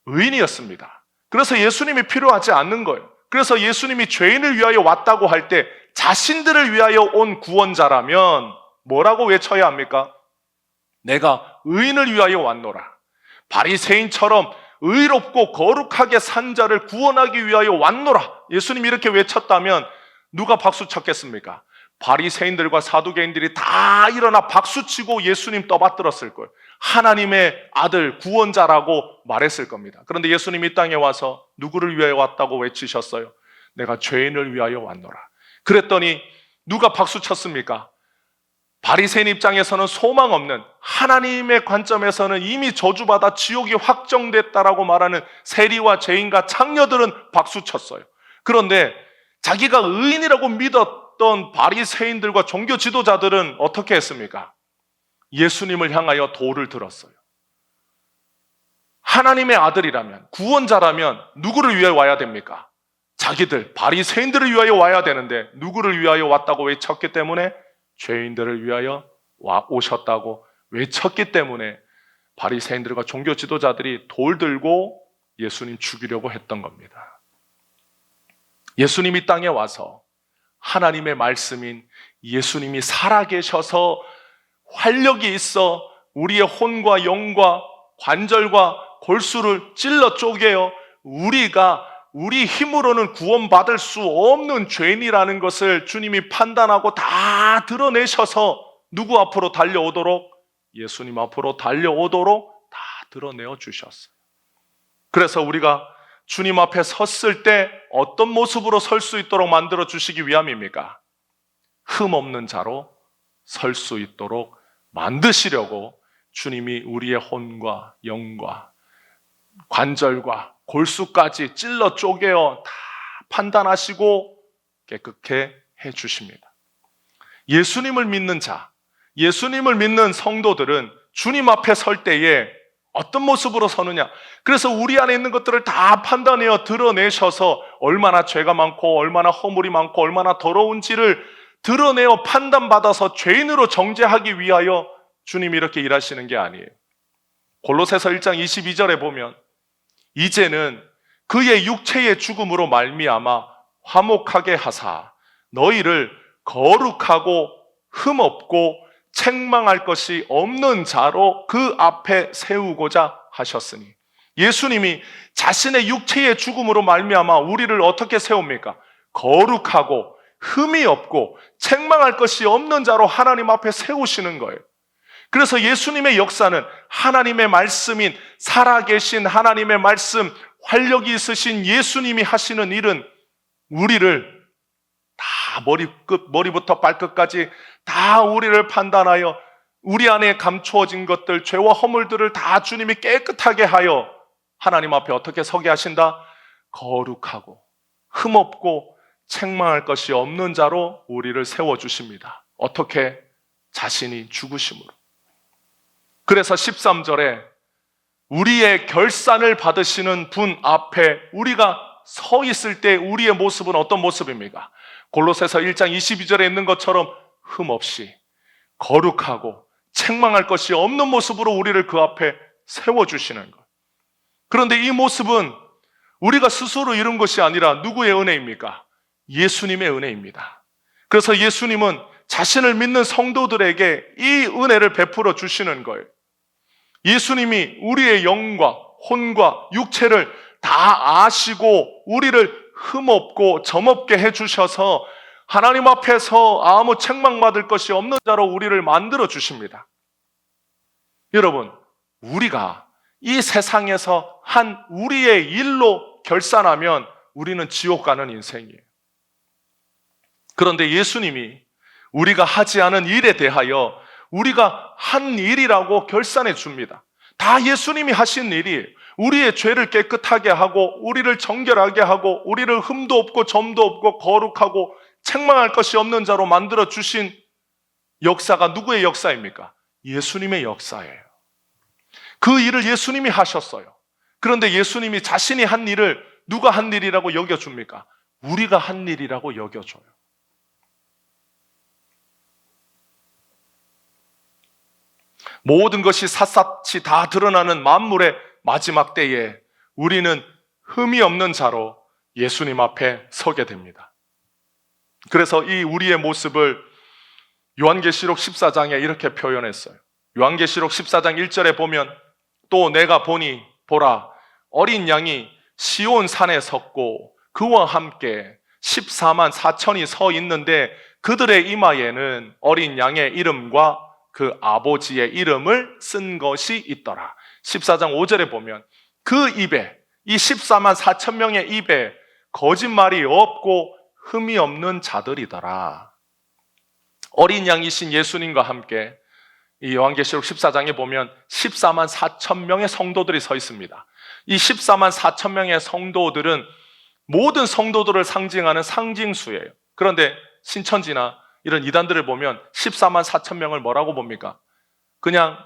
S1: 의인이었습니다. 그래서 예수님이 필요하지 않는 거예요. 그래서 예수님이 죄인을 위하여 왔다고 할 때 자신들을 위하여 온 구원자라면 뭐라고 외쳐야 합니까? 내가 의인을 위하여 왔노라. 바리새인처럼 의롭고 거룩하게 산 자를 구원하기 위하여 왔노라. 예수님이 이렇게 외쳤다면 누가 박수 쳤겠습니까? 바리새인들과 사두개인들이 다 일어나 박수치고 예수님 떠받들었을 거예요. 하나님의 아들 구원자라고 말했을 겁니다. 그런데 예수님이 이 땅에 와서 누구를 위하여 왔다고 외치셨어요? 내가 죄인을 위하여 왔노라. 그랬더니 누가 박수 쳤습니까? 바리새인 입장에서는 소망 없는, 하나님의 관점에서는 이미 저주받아 지옥이 확정됐다라고 말하는 세리와 죄인과 창녀들은 박수 쳤어요. 그런데 자기가 의인이라고 믿었던 바리새인들과 종교 지도자들은 어떻게 했습니까? 예수님을 향하여 돌을 들었어요. 하나님의 아들이라면, 구원자라면 누구를 위하여 와야 됩니까? 자기들, 바리새인들을 위하여 와야 되는데 누구를 위하여 왔다고 외쳤기 때문에, 죄인들을 위하여 오셨다고 외쳤기 때문에 바리새인들과 종교 지도자들이 돌 들고 예수님 죽이려고 했던 겁니다. 예수님이 땅에 와서 하나님의 말씀인 예수님이 살아계셔서 활력이 있어 우리의 혼과 영과 관절과 골수를 찔러 쪼개어 우리가 우리 힘으로는 구원받을 수 없는 죄인이라는 것을 주님이 판단하고 다 드러내셔서 누구 앞으로 달려오도록? 예수님 앞으로 달려오도록 다 드러내어 주셨어요. 그래서 우리가 주님 앞에 섰을 때 어떤 모습으로 설 수 있도록 만들어 주시기 위함입니까? 흠 없는 자로 설 수 있도록 만드시려고 주님이 우리의 혼과 영과 관절과 골수까지 찔러 쪼개어 다 판단하시고 깨끗게 해주십니다. 예수님을 믿는 자, 예수님을 믿는 성도들은 주님 앞에 설 때에 어떤 모습으로 서느냐? 그래서 우리 안에 있는 것들을 다 판단해어 드러내셔서 얼마나 죄가 많고 얼마나 허물이 많고 얼마나 더러운지를 드러내어 판단받아서 죄인으로 정죄하기 위하여 주님이 이렇게 일하시는 게 아니에요. 골로새서 1장 22절에 보면 이제는 그의 육체의 죽음으로 말미암아 화목하게 하사 너희를 거룩하고 흠없고 책망할 것이 없는 자로 그 앞에 세우고자 하셨으니, 예수님이 자신의 육체의 죽음으로 말미암아 우리를 어떻게 세웁니까? 거룩하고 흠이 없고 책망할 것이 없는 자로 하나님 앞에 세우시는 거예요. 그래서 예수님의 역사는 하나님의 말씀인, 살아계신 하나님의 말씀, 활력이 있으신 예수님이 하시는 일은 우리를 다 머리부터 발끝까지 다 우리를 판단하여 우리 안에 감추어진 것들, 죄와 허물들을 다 주님이 깨끗하게 하여 하나님 앞에 어떻게 서게 하신다? 거룩하고 흠없고 책망할 것이 없는 자로 우리를 세워주십니다. 어떻게? 자신이 죽으심으로. 그래서 13절에 우리의 결산을 받으시는 분 앞에 우리가 서 있을 때 우리의 모습은 어떤 모습입니까? 골로새서 1장 22절에 있는 것처럼 흠없이 거룩하고 책망할 것이 없는 모습으로 우리를 그 앞에 세워주시는 것. 그런데 이 모습은 우리가 스스로 이룬 것이 아니라 누구의 은혜입니까? 예수님의 은혜입니다. 그래서 예수님은 자신을 믿는 성도들에게 이 은혜를 베풀어 주시는 거예요. 예수님이 우리의 영과 혼과 육체를 다 아시고 우리를 흠없고 점없게 해주셔서 하나님 앞에서 아무 책망받을 것이 없는 자로 우리를 만들어 주십니다. 여러분, 우리가 이 세상에서 한 우리의 일로 결산하면 우리는 지옥 가는 인생이에요. 그런데 예수님이 우리가 하지 않은 일에 대하여 우리가 한 일이라고 결산해 줍니다. 다 예수님이 하신 일이에요. 우리의 죄를 깨끗하게 하고 우리를 정결하게 하고 우리를 흠도 없고 점도 없고 거룩하고 책망할 것이 없는 자로 만들어 주신 역사가 누구의 역사입니까? 예수님의 역사예요. 그 일을 예수님이 하셨어요. 그런데 예수님이 자신이 한 일을 누가 한 일이라고 여겨줍니까? 우리가 한 일이라고 여겨줘요. 모든 것이 샅샅이 다 드러나는 만물의 마지막 때에 우리는 흠이 없는 자로 예수님 앞에 서게 됩니다. 그래서 이 우리의 모습을 요한계시록 14장에 이렇게 표현했어요. 요한계시록 14장 1절에 보면 또 내가 보니 보라 어린 양이 시온 산에 섰고 그와 함께 14만 4천이 서 있는데 그들의 이마에는 어린 양의 이름과 그 아버지의 이름을 쓴 것이 있더라. 14장 5절에 보면 그 입에 이 14만 4천 명의 입에 거짓말이 없고 흠이 없는 자들이더라. 어린 양이신 예수님과 함께 이 요한계시록 14장에 보면 14만 4천 명의 성도들이 서 있습니다. 이 14만 4천 명의 성도들은 모든 성도들을 상징하는 상징수예요. 그런데 신천지나 이런 이단들을 보면 14만 4천 명을 뭐라고 봅니까? 그냥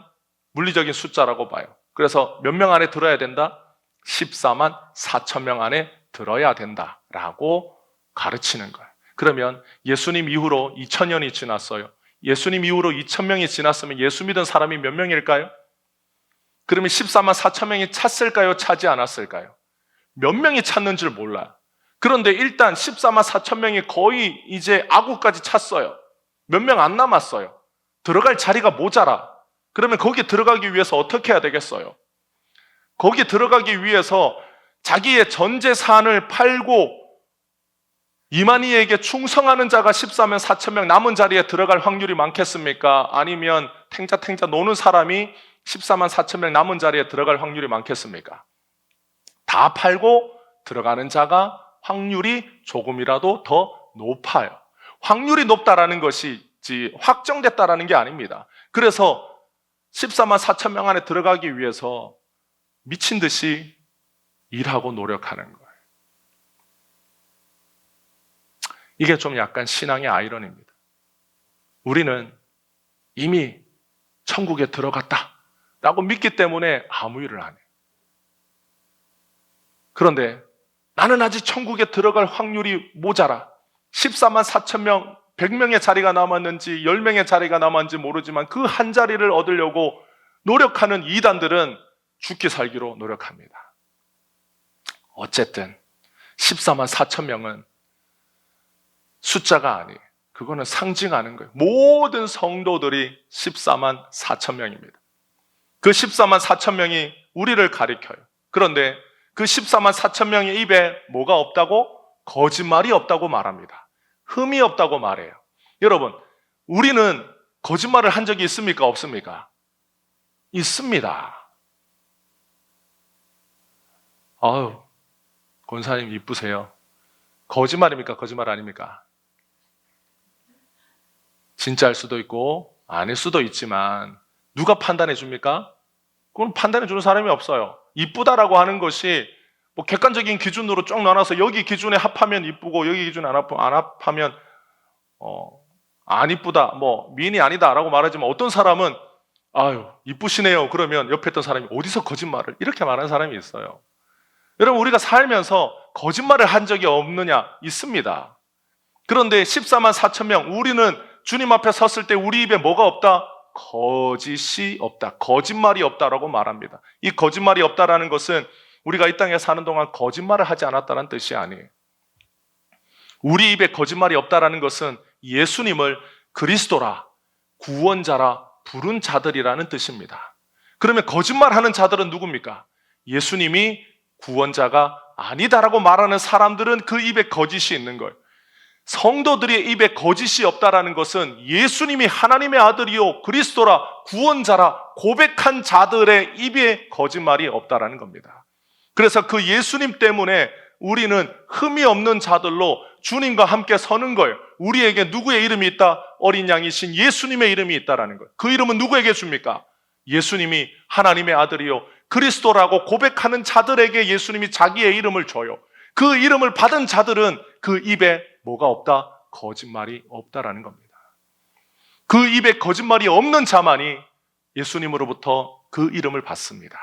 S1: 물리적인 숫자라고 봐요. 그래서 몇 명 안에 들어야 된다? 14만 4천 명 안에 들어야 된다라고 가르치는 거예요. 그러면 예수님 이후로 2000년이 지났어요. 예수님 이후로 2000명이 지났으면 예수 믿은 사람이 몇 명일까요? 그러면 14만 4천 명이 찼을까요? 차지 않았을까요? 몇 명이 찼는지를 몰라요. 그런데 일단 14만 4천 명이 거의 이제 아구까지 찼어요. 몇 명 안 남았어요. 들어갈 자리가 모자라. 그러면 거기 들어가기 위해서 어떻게 해야 되겠어요? 거기 들어가기 위해서 자기의 전 재산을 팔고 이만희에게 충성하는 자가 14만 4천 명 남은 자리에 들어갈 확률이 많겠습니까? 아니면 탱자탱자 노는 사람이 14만 4천 명 남은 자리에 들어갈 확률이 많겠습니까? 다 팔고 들어가는 자가 확률이 조금이라도 더 높아요. 확률이 높다라는 것이 확정됐다라는 게 아닙니다. 그래서 14만 4천 명 안에 들어가기 위해서 미친 듯이 일하고 노력하는 거예요. 이게 좀 약간 신앙의 아이러니입니다. 우리는 이미 천국에 들어갔다라고 믿기 때문에 아무 일을 안 해요. 그런데 나는 아직 천국에 들어갈 확률이 모자라. 14만 4천 명, 100명의 자리가 남았는지 10명의 자리가 남았는지 모르지만 그 한 자리를 얻으려고 노력하는 이단들은 죽기 살기로 노력합니다. 어쨌든 14만 4천 명은 숫자가 아니에요. 그거는 상징하는 거예요. 모든 성도들이 14만 4천 명입니다. 그 14만 4천 명이 우리를 가리켜요. 그런데 그 14만 4천 명의 입에 뭐가 없다고? 거짓말이 없다고 말합니다. 흠이 없다고 말해요. 여러분, 우리는 거짓말을 한 적이 있습니까? 없습니까? 있습니다. 아유, 권사님 이쁘세요. 거짓말입니까? 거짓말 아닙니까? 진짜일 수도 있고 아닐 수도 있지만 누가 판단해 줍니까? 그건 판단해 주는 사람이 없어요. 이쁘다라고 하는 것이 뭐 객관적인 기준으로 쭉 나눠서 여기 기준에 합하면 이쁘고 여기 기준에 안 합하면 안 이쁘다, 뭐 미인이 아니다라고 말하지만 어떤 사람은 아유 이쁘시네요. 그러면 옆에 있던 사람이 어디서 거짓말을 이렇게 말하는 사람이 있어요. 여러분, 우리가 살면서 거짓말을 한 적이 없느냐? 있습니다. 그런데 14만 4천 명, 우리는 주님 앞에 섰을 때 우리 입에 뭐가 없다? 거짓이 없다. 거짓말이 없다라고 말합니다. 이 거짓말이 없다라는 것은 우리가 이 땅에 사는 동안 거짓말을 하지 않았다는 뜻이 아니에요. 우리 입에 거짓말이 없다라는 것은 예수님을 그리스도라, 구원자라 부른 자들이라는 뜻입니다. 그러면 거짓말하는 자들은 누굽니까? 예수님이 구원자가 아니다라고 말하는 사람들은 그 입에 거짓이 있는 거예요. 성도들의 입에 거짓이 없다라는 것은 예수님이 하나님의 아들이요 그리스도라 구원자라 고백한 자들의 입에 거짓말이 없다라는 겁니다. 그래서 그 예수님 때문에 우리는 흠이 없는 자들로 주님과 함께 서는 거예요. 우리에게 누구의 이름이 있다? 어린 양이신 예수님의 이름이 있다라는 거예요. 그 이름은 누구에게 줍니까? 예수님이 하나님의 아들이요 그리스도라고 고백하는 자들에게 예수님이 자기의 이름을 줘요. 그 이름을 받은 자들은 그 입에 뭐가 없다? 거짓말이 없다라는 겁니다. 그 입에 거짓말이 없는 자만이 예수님으로부터 그 이름을 받습니다.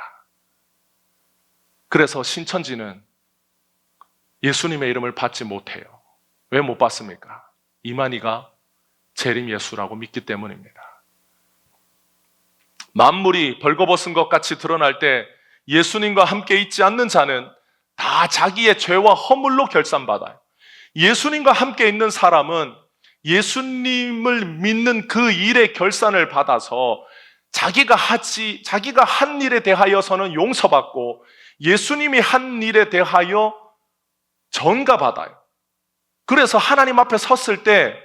S1: 그래서 신천지는 예수님의 이름을 받지 못해요. 왜 못 받습니까? 이만희가 재림 예수라고 믿기 때문입니다. 만물이 벌거벗은 것 같이 드러날 때 예수님과 함께 있지 않는 자는 다 자기의 죄와 허물로 결산받아요. 예수님과 함께 있는 사람은 예수님을 믿는 그 일의 결산을 받아서 자기가 한 일에 대하여서는 용서받고 예수님이 한 일에 대하여 전가받아요. 그래서 하나님 앞에 섰을 때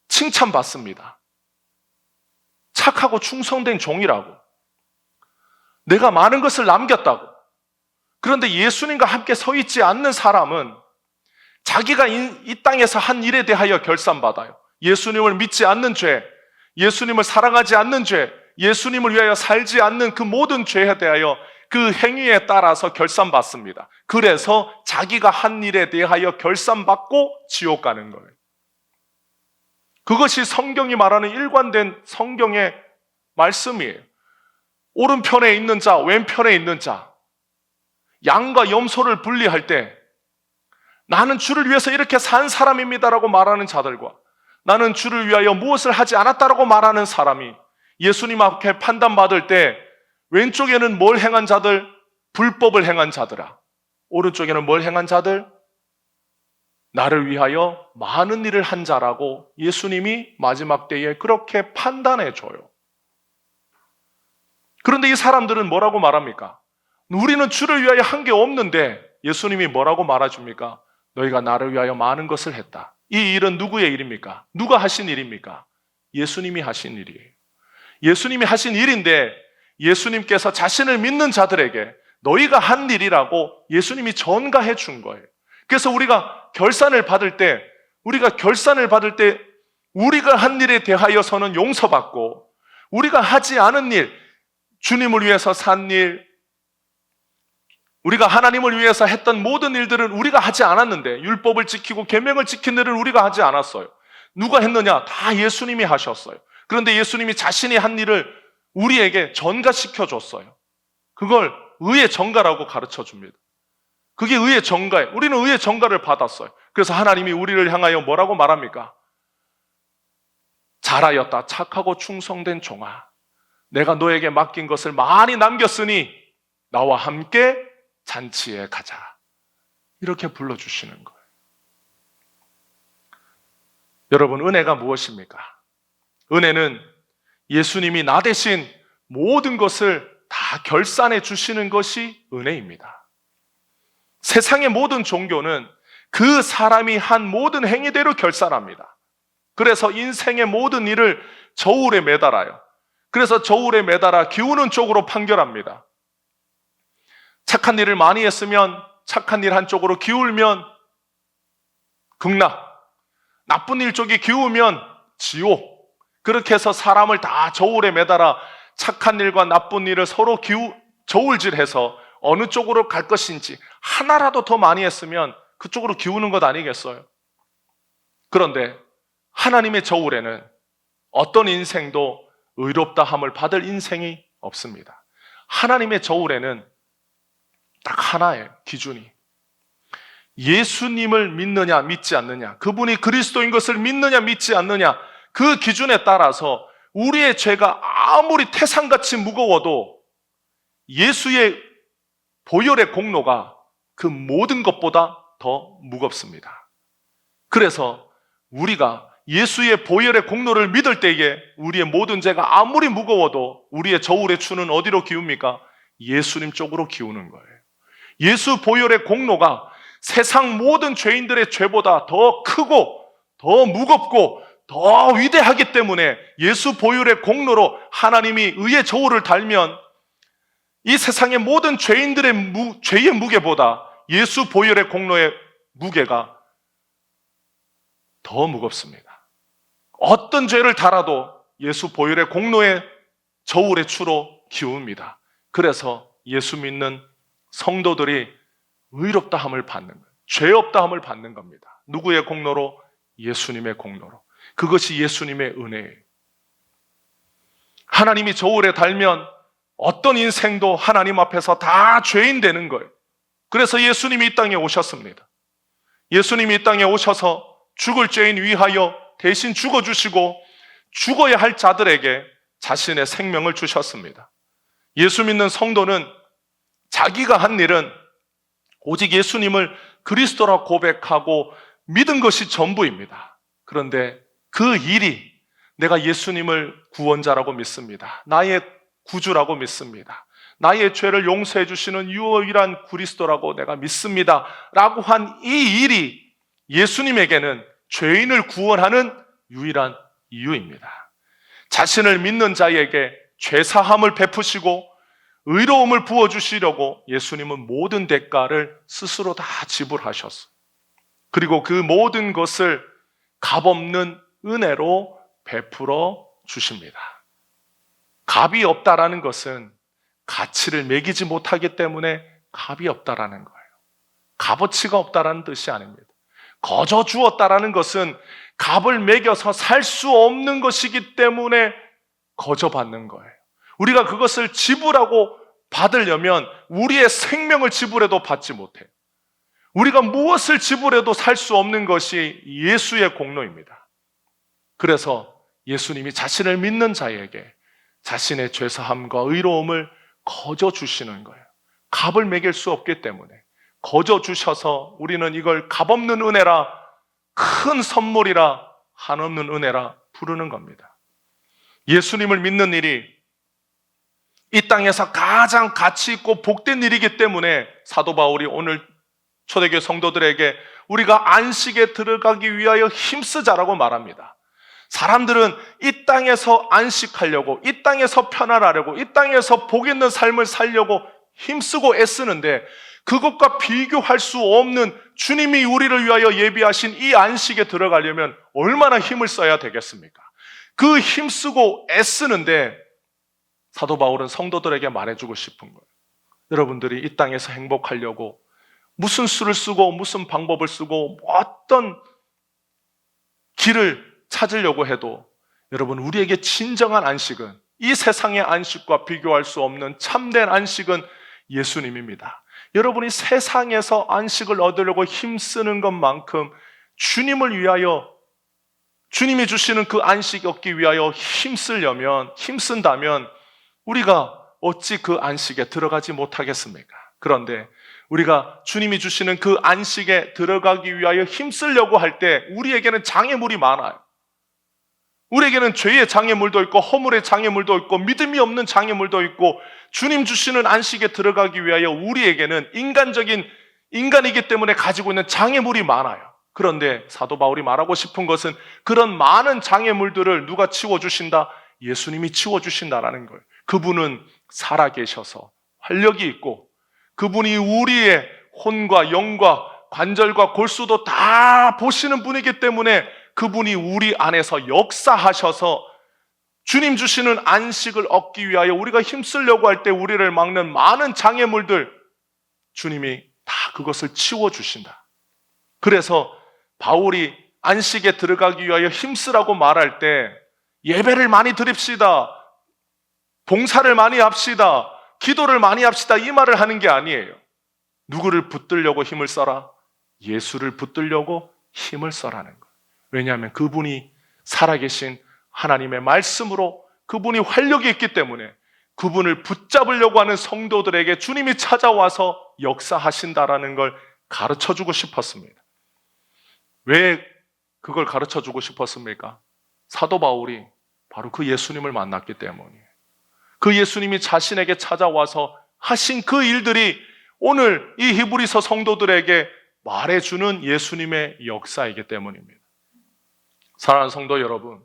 S1: 칭찬받습니다. 착하고 충성된 종이라고. 내가 많은 것을 남겼다고. 그런데 예수님과 함께 서 있지 않는 사람은 자기가 이 땅에서 한 일에 대하여 결산받아요. 예수님을 믿지 않는 죄, 예수님을 사랑하지 않는 죄, 예수님을 위하여 살지 않는 그 모든 죄에 대하여 그 행위에 따라서 결산받습니다. 그래서 자기가 한 일에 대하여 결산받고 지옥 가는 거예요. 그것이 성경이 말하는 일관된 성경의 말씀이에요. 오른편에 있는 자, 왼편에 있는 자, 양과 염소를 분리할 때 나는 주를 위해서 이렇게 산 사람입니다라고 말하는 자들과 나는 주를 위하여 무엇을 하지 않았다라고 말하는 사람이 예수님 앞에 판단받을 때 왼쪽에는 뭘 행한 자들? 불법을 행한 자들아. 오른쪽에는 뭘 행한 자들? 나를 위하여 많은 일을 한 자라고 예수님이 마지막 때에 그렇게 판단해 줘요. 그런데 이 사람들은 뭐라고 말합니까? 우리는 주를 위하여 한 게 없는데 예수님이 뭐라고 말해줍니까? 너희가 나를 위하여 많은 것을 했다. 이 일은 누구의 일입니까? 누가 하신 일입니까? 예수님이 하신 일이에요. 예수님이 하신 일인데 예수님께서 자신을 믿는 자들에게 너희가 한 일이라고 예수님이 전가해 준 거예요. 그래서 우리가 결산을 받을 때 우리가 한 일에 대하여서는 용서받고 우리가 하지 않은 일, 주님을 위해서 산 일, 우리가 하나님을 위해서 했던 모든 일들은 우리가 하지 않았는데 율법을 지키고 계명을 지킨 일은 우리가 하지 않았어요. 누가 했느냐? 다 예수님이 하셨어요. 그런데 예수님이 자신이 한 일을 우리에게 전가시켜 줬어요. 그걸 의의 전가라고 가르쳐 줍니다. 그게 의의 전가예요. 우리는 의의 전가를 받았어요. 그래서 하나님이 우리를 향하여 뭐라고 말합니까? 잘하였다. 착하고 충성된 종아. 내가 너에게 맡긴 것을 많이 남겼으니 나와 함께 잔치에 가자. 이렇게 불러주시는 거예요. 여러분, 은혜가 무엇입니까? 은혜는 예수님이 나 대신 모든 것을 다 결산해 주시는 것이 은혜입니다. 세상의 모든 종교는 그 사람이 한 모든 행위대로 결산합니다. 그래서 인생의 모든 일을 저울에 매달아요. 그래서 저울에 매달아 기우는 쪽으로 판결합니다. 착한 일을 많이 했으면 착한 일 한쪽으로 기울면 극락, 나쁜 일 쪽이 기우면 지옥. 그렇게 해서 사람을 다 저울에 매달아 착한 일과 나쁜 일을 서로 저울질해서 어느 쪽으로 갈 것인지 하나라도 더 많이 했으면 그쪽으로 기우는 것 아니겠어요? 그런데 하나님의 저울에는 어떤 인생도 의롭다 함을 받을 인생이 없습니다. 하나님의 저울에는 딱 하나예요, 기준이. 예수님을 믿느냐 믿지 않느냐, 그분이 그리스도인 것을 믿느냐 믿지 않느냐, 그 기준에 따라서 우리의 죄가 아무리 태산같이 무거워도 예수의 보혈의 공로가 그 모든 것보다 더 무겁습니다. 그래서 우리가 예수의 보혈의 공로를 믿을 때에 우리의 모든 죄가 아무리 무거워도 우리의 저울의 추는 어디로 기웁니까? 예수님 쪽으로 기우는 거예요. 예수 보혈의 공로가 세상 모든 죄인들의 죄보다 더 크고 더 무겁고 더 위대하기 때문에 예수 보혈의 공로로 하나님이 의의 저울을 달면 이 세상의 모든 죄인들의 죄의 무게보다 예수 보혈의 공로의 무게가 더 무겁습니다. 어떤 죄를 달아도 예수 보혈의 공로의 저울의 추로 기웁니다. 그래서 예수 믿는 성도들이 의롭다함을 받는 거예요. 죄 없다함을 받는 겁니다. 누구의 공로로? 예수님의 공로로. 그것이 예수님의 은혜예요. 하나님이 저울에 달면 어떤 인생도 하나님 앞에서 다 죄인 되는 거예요. 그래서 예수님이 이 땅에 오셨습니다. 예수님이 이 땅에 오셔서 죽을 죄인 위하여 대신 죽어주시고 죽어야 할 자들에게 자신의 생명을 주셨습니다. 예수 믿는 성도는 자기가 한 일은 오직 예수님을 그리스도라 고백하고 믿은 것이 전부입니다. 그런데 그 일이 내가 예수님을 구원자라고 믿습니다. 나의 구주라고 믿습니다. 나의 죄를 용서해 주시는 유일한 그리스도라고 내가 믿습니다. 라고 한 이 일이 예수님에게는 죄인을 구원하는 유일한 이유입니다. 자신을 믿는 자에게 죄사함을 베푸시고 의로움을 부어주시려고 예수님은 모든 대가를 스스로 다 지불하셨어요. 그리고 그 모든 것을 값없는 은혜로 베풀어 주십니다. 값이 없다라는 것은 가치를 매기지 못하기 때문에 값이 없다라는 거예요. 값어치가 없다라는 뜻이 아닙니다. 거저 주었다라는 것은 값을 매겨서 살 수 없는 것이기 때문에 거저 받는 거예요. 우리가 그것을 지불하고 받으려면 우리의 생명을 지불해도 받지 못해요. 우리가 무엇을 지불해도 살 수 없는 것이 예수의 공로입니다. 그래서 예수님이 자신을 믿는 자에게 자신의 죄사함과 의로움을 거저 주시는 거예요. 값을 매길 수 없기 때문에 거저 주셔서 우리는 이걸 값없는 은혜라, 큰 선물이라, 한없는 은혜라 부르는 겁니다. 예수님을 믿는 일이 이 땅에서 가장 가치 있고 복된 일이기 때문에 사도 바울이 오늘 초대교회 성도들에게 우리가 안식에 들어가기 위하여 힘쓰자라고 말합니다. 사람들은 이 땅에서 안식하려고, 이 땅에서 편안하려고, 이 땅에서 복 있는 삶을 살려고 힘쓰고 애쓰는데 그것과 비교할 수 없는 주님이 우리를 위하여 예비하신 이 안식에 들어가려면 얼마나 힘을 써야 되겠습니까? 그 힘쓰고 애쓰는데 사도 바울은 성도들에게 말해주고 싶은 거예요. 여러분들이 이 땅에서 행복하려고 무슨 수를 쓰고 무슨 방법을 쓰고 어떤 길을 찾으려고 해도 여러분, 우리에게 진정한 안식은, 이 세상의 안식과 비교할 수 없는 참된 안식은 예수님입니다. 여러분이 세상에서 안식을 얻으려고 힘쓰는 것만큼 주님을 위하여, 주님이 주시는 그 안식 얻기 위하여 힘쓴다면 우리가 어찌 그 안식에 들어가지 못하겠습니까? 그런데 우리가 주님이 주시는 그 안식에 들어가기 위하여 힘쓰려고 할 때 우리에게는 장애물이 많아요. 우리에게는 죄의 장애물도 있고 허물의 장애물도 있고 믿음이 없는 장애물도 있고, 주님 주시는 안식에 들어가기 위하여 우리에게는 인간이기 때문에 가지고 있는 장애물이 많아요. 그런데 사도 바울이 말하고 싶은 것은 그런 많은 장애물들을 누가 치워주신다? 예수님이 치워주신다라는 거예요. 그분은 살아계셔서 활력이 있고, 그분이 우리의 혼과 영과 관절과 골수도 다 보시는 분이기 때문에 그분이 우리 안에서 역사하셔서 주님 주시는 안식을 얻기 위하여 우리가 힘쓰려고 할 때 우리를 막는 많은 장애물들, 주님이 다 그것을 치워주신다. 그래서 바울이 안식에 들어가기 위하여 힘쓰라고 말할 때 예배를 많이 드립시다, 봉사를 많이 합시다, 기도를 많이 합시다, 이 말을 하는 게 아니에요. 누구를 붙들려고 힘을 써라? 예수를 붙들려고 힘을 써라는 거예요. 왜냐하면 그분이 살아계신 하나님의 말씀으로 그분이 활력이 있기 때문에 그분을 붙잡으려고 하는 성도들에게 주님이 찾아와서 역사하신다라는 걸 가르쳐주고 싶었습니다. 왜 그걸 가르쳐주고 싶었습니까? 사도 바울이 바로 그 예수님을 만났기 때문이에요. 그 예수님이 자신에게 찾아와서 하신 그 일들이 오늘 이 히브리서 성도들에게 말해주는 예수님의 역사이기 때문입니다. 사랑하는 성도 여러분,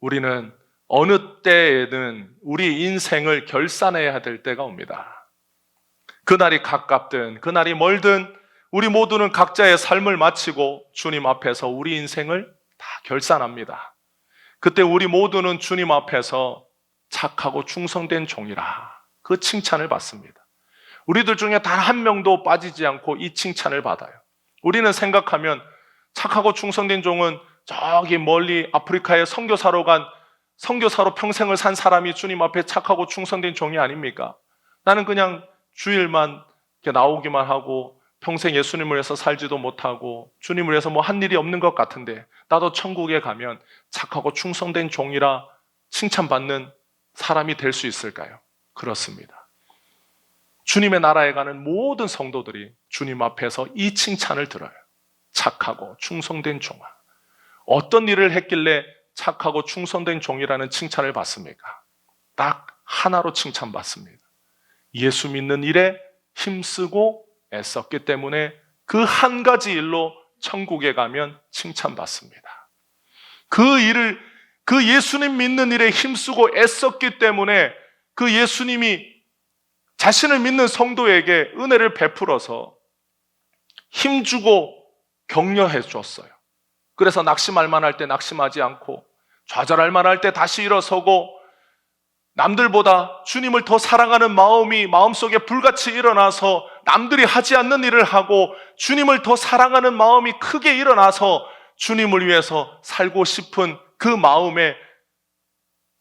S1: 우리는 어느 때에는 우리 인생을 결산해야 될 때가 옵니다. 그날이 가깝든 그날이 멀든 우리 모두는 각자의 삶을 마치고 주님 앞에서 우리 인생을 다 결산합니다. 그때 우리 모두는 주님 앞에서 착하고 충성된 종이라 그 칭찬을 받습니다. 우리들 중에 단 한 명도 빠지지 않고 이 칭찬을 받아요. 우리는 생각하면 착하고 충성된 종은 저기 멀리 아프리카에 선교사로 평생을 산 사람이 주님 앞에 착하고 충성된 종이 아닙니까? 나는 그냥 주일만 이렇게 나오기만 하고 평생 예수님을 위해서 살지도 못하고 주님을 위해서 뭐 한 일이 없는 것 같은데 나도 천국에 가면 착하고 충성된 종이라 칭찬받는 사람이 될 수 있을까요? 그렇습니다. 주님의 나라에 가는 모든 성도들이 주님 앞에서 이 칭찬을 들어요. 착하고 충성된 종아. 어떤 일을 했길래 착하고 충성된 종이라는 칭찬을 받습니까? 딱 하나로 칭찬받습니다. 예수 믿는 일에 힘쓰고 애썼기 때문에 그 한 가지 일로 천국에 가면 칭찬받습니다. 그 예수님 믿는 일에 힘쓰고 애썼기 때문에 그 예수님이 자신을 믿는 성도에게 은혜를 베풀어서 힘주고 격려해 줬어요. 그래서 낙심할 만할 때 낙심하지 않고 좌절할 만할 때 다시 일어서고 남들보다 주님을 더 사랑하는 마음이 마음속에 불같이 일어나서 남들이 하지 않는 일을 하고 주님을 더 사랑하는 마음이 크게 일어나서 주님을 위해서 살고 싶은 그 마음에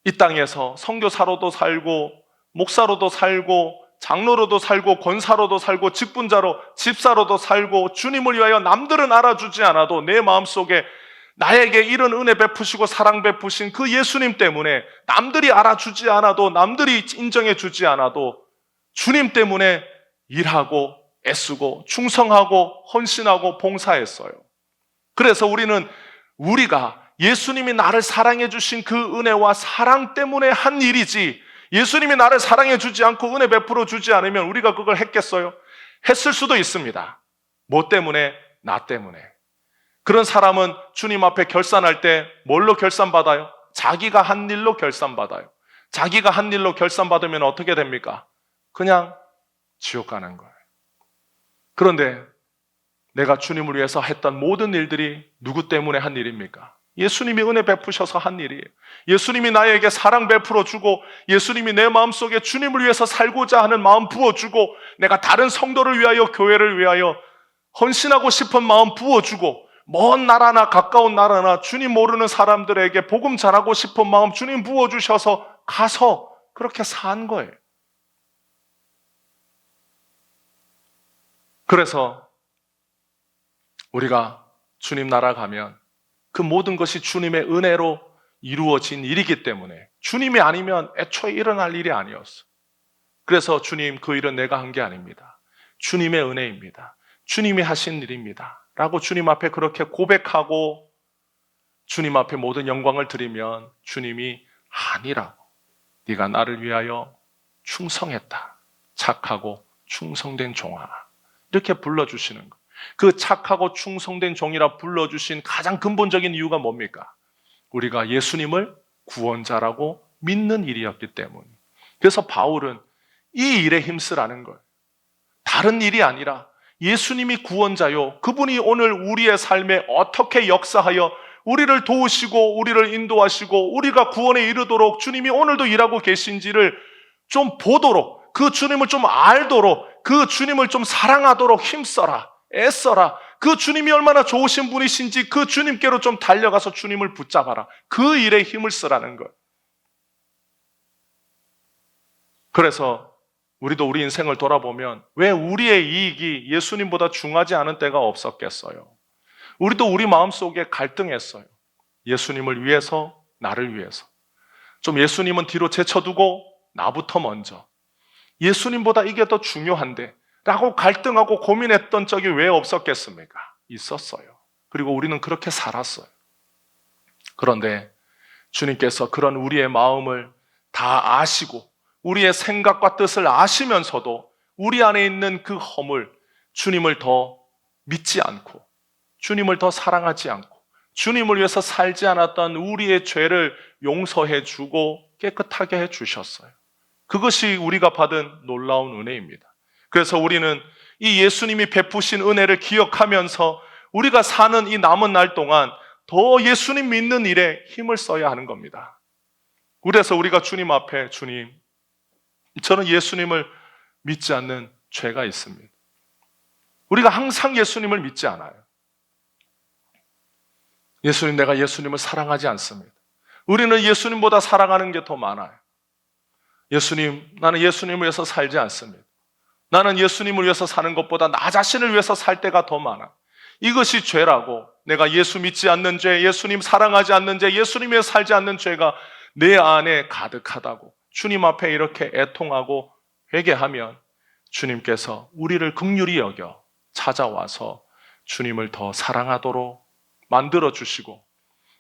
S1: 이 땅에서 선교사로도 살고 목사로도 살고 장로로도 살고 권사로도 살고 직분자로 집사로도 살고 주님을 위하여 남들은 알아주지 않아도 내 마음속에 나에게 이런 은혜 베푸시고 사랑 베푸신 그 예수님 때문에 남들이 알아주지 않아도 남들이 인정해 주지 않아도 주님 때문에 일하고 애쓰고 충성하고 헌신하고 봉사했어요. 그래서 우리가 예수님이 나를 사랑해 주신 그 은혜와 사랑 때문에 한 일이지 예수님이 나를 사랑해 주지 않고 은혜 베풀어 주지 않으면 우리가 그걸 했겠어요? 했을 수도 있습니다. 뭐 때문에? 나 때문에. 그런 사람은 주님 앞에 결산할 때 뭘로 결산받아요? 자기가 한 일로 결산받아요. 자기가 한 일로 결산받으면 어떻게 됩니까? 그냥 지옥 가는 거예요. 그런데 내가 주님을 위해서 했던 모든 일들이 누구 때문에 한 일입니까? 예수님이 은혜 베푸셔서 한 일이에요. 예수님이 나에게 사랑 베풀어 주고 예수님이 내 마음속에 주님을 위해서 살고자 하는 마음 부어주고 내가 다른 성도를 위하여 교회를 위하여 헌신하고 싶은 마음 부어주고 먼 나라나 가까운 나라나 주님 모르는 사람들에게 복음 전하고 싶은 마음 주님 부어주셔서 가서 그렇게 산 거예요. 그래서 우리가 주님 나라 가면 그 모든 것이 주님의 은혜로 이루어진 일이기 때문에 주님이 아니면 애초에 일어날 일이 아니었어. 그래서 주님 그 일은 내가 한 게 아닙니다. 주님의 은혜입니다. 주님이 하신 일입니다. 라고 주님 앞에 그렇게 고백하고 주님 앞에 모든 영광을 드리면 주님이 아니라고 네가 나를 위하여 충성했다. 착하고 충성된 종아. 이렇게 불러주시는 것. 그 착하고 충성된 종이라 불러주신 가장 근본적인 이유가 뭡니까? 우리가 예수님을 구원자라고 믿는 일이었기 때문에. 그래서 바울은 이 일에 힘쓰라는 거예요. 다른 일이 아니라 예수님이 구원자요. 그분이 오늘 우리의 삶에 어떻게 역사하여 우리를 도우시고 우리를 인도하시고 우리가 구원에 이르도록 주님이 오늘도 일하고 계신지를 좀 보도록 그 주님을 좀 알도록 그 주님을 좀 사랑하도록 힘써라. 애써라. 그 주님이 얼마나 좋으신 분이신지 그 주님께로 좀 달려가서 주님을 붙잡아라. 그 일에 힘을 쓰라는 것. 그래서 우리도 우리 인생을 돌아보면 왜 우리의 이익이 예수님보다 중하지 않은 때가 없었겠어요? 우리도 우리 마음속에 갈등했어요. 예수님을 위해서, 나를 위해서. 좀 예수님은 뒤로 제쳐두고 나부터 먼저. 예수님보다 이게 더 중요한데 라고 갈등하고 고민했던 적이 왜 없었겠습니까? 있었어요. 그리고 우리는 그렇게 살았어요. 그런데 주님께서 그런 우리의 마음을 다 아시고 우리의 생각과 뜻을 아시면서도 우리 안에 있는 그 허물, 주님을 더 믿지 않고 주님을 더 사랑하지 않고 주님을 위해서 살지 않았던 우리의 죄를 용서해 주고 깨끗하게 해 주셨어요. 그것이 우리가 받은 놀라운 은혜입니다. 그래서 우리는 이 예수님이 베푸신 은혜를 기억하면서 우리가 사는 이 남은 날 동안 더 예수님 믿는 일에 힘을 써야 하는 겁니다. 그래서 우리가 주님 앞에, 주님, 저는 예수님을 믿지 않는 죄가 있습니다. 우리가 항상 예수님을 믿지 않아요. 예수님, 내가 예수님을 사랑하지 않습니다. 우리는 예수님보다 사랑하는 게 더 많아요. 예수님, 나는 예수님을 위해서 살지 않습니다. 나는 예수님을 위해서 사는 것보다 나 자신을 위해서 살 때가 더 많아. 이것이 죄라고, 내가 예수 믿지 않는 죄, 예수님 사랑하지 않는 죄, 예수님 위해서 살지 않는 죄가 내 안에 가득하다고 주님 앞에 이렇게 애통하고 회개하면 주님께서 우리를 긍휼히 여겨 찾아와서 주님을 더 사랑하도록 만들어 주시고,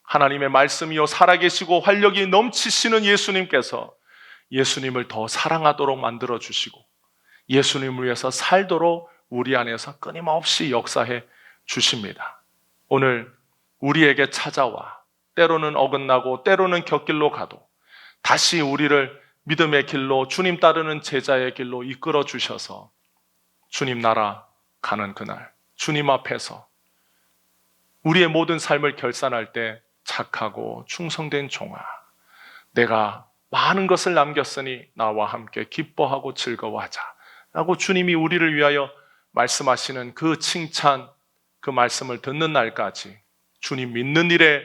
S1: 하나님의 말씀이요 살아계시고 활력이 넘치시는 예수님께서 예수님을 더 사랑하도록 만들어 주시고 예수님을 위해서 살도록 우리 안에서 끊임없이 역사해 주십니다. 오늘 우리에게 찾아와 때로는 어긋나고 때로는 곁길로 가도 다시 우리를 믿음의 길로, 주님 따르는 제자의 길로 이끌어 주셔서 주님 나라 가는 그날 주님 앞에서 우리의 모든 삶을 결산할 때 착하고 충성된 종아, 내가 많은 것을 남겼으니 나와 함께 기뻐하고 즐거워하자 라고 주님이 우리를 위하여 말씀하시는 그 칭찬, 그 말씀을 듣는 날까지 주님 믿는 일에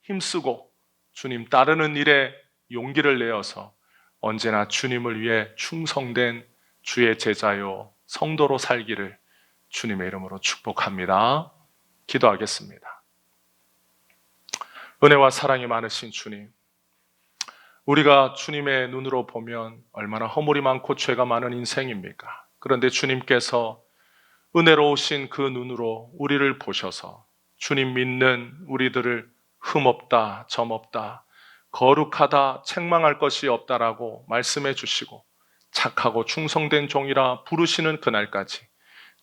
S1: 힘쓰고 주님 따르는 일에 용기를 내어서 언제나 주님을 위해 충성된 주의 제자요 성도로 살기를 주님의 이름으로 축복합니다. 기도하겠습니다. 은혜와 사랑이 많으신 주님, 우리가 주님의 눈으로 보면 얼마나 허물이 많고 죄가 많은 인생입니까? 그런데 주님께서 은혜로우신 그 눈으로 우리를 보셔서 주님 믿는 우리들을 흠없다, 점없다, 거룩하다, 책망할 것이 없다라고 말씀해 주시고 착하고 충성된 종이라 부르시는 그날까지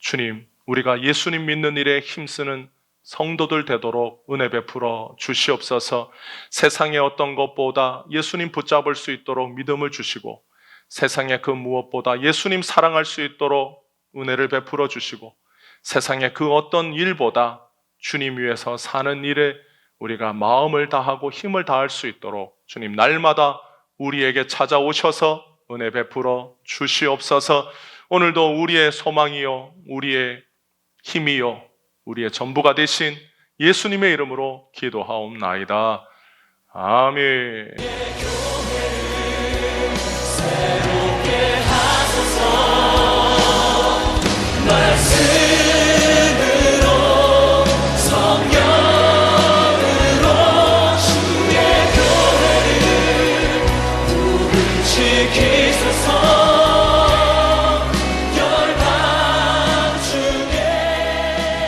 S1: 주님, 우리가 예수님 믿는 일에 힘쓰는 성도들 되도록 은혜 베풀어 주시옵소서. 세상의 어떤 것보다 예수님 붙잡을 수 있도록 믿음을 주시고 세상의 그 무엇보다 예수님 사랑할 수 있도록 은혜를 베풀어 주시고 세상의 그 어떤 일보다 주님 위해서 사는 일에 우리가 마음을 다하고 힘을 다할 수 있도록 주님 날마다 우리에게 찾아오셔서 은혜 베풀어 주시옵소서. 오늘도 우리의 소망이요 우리의 힘이요 우리의 전부가 되신 예수님의 이름으로 기도하옵나이다. 아멘.
S2: 말씀으로 성령으로 주의 교회를 부르시기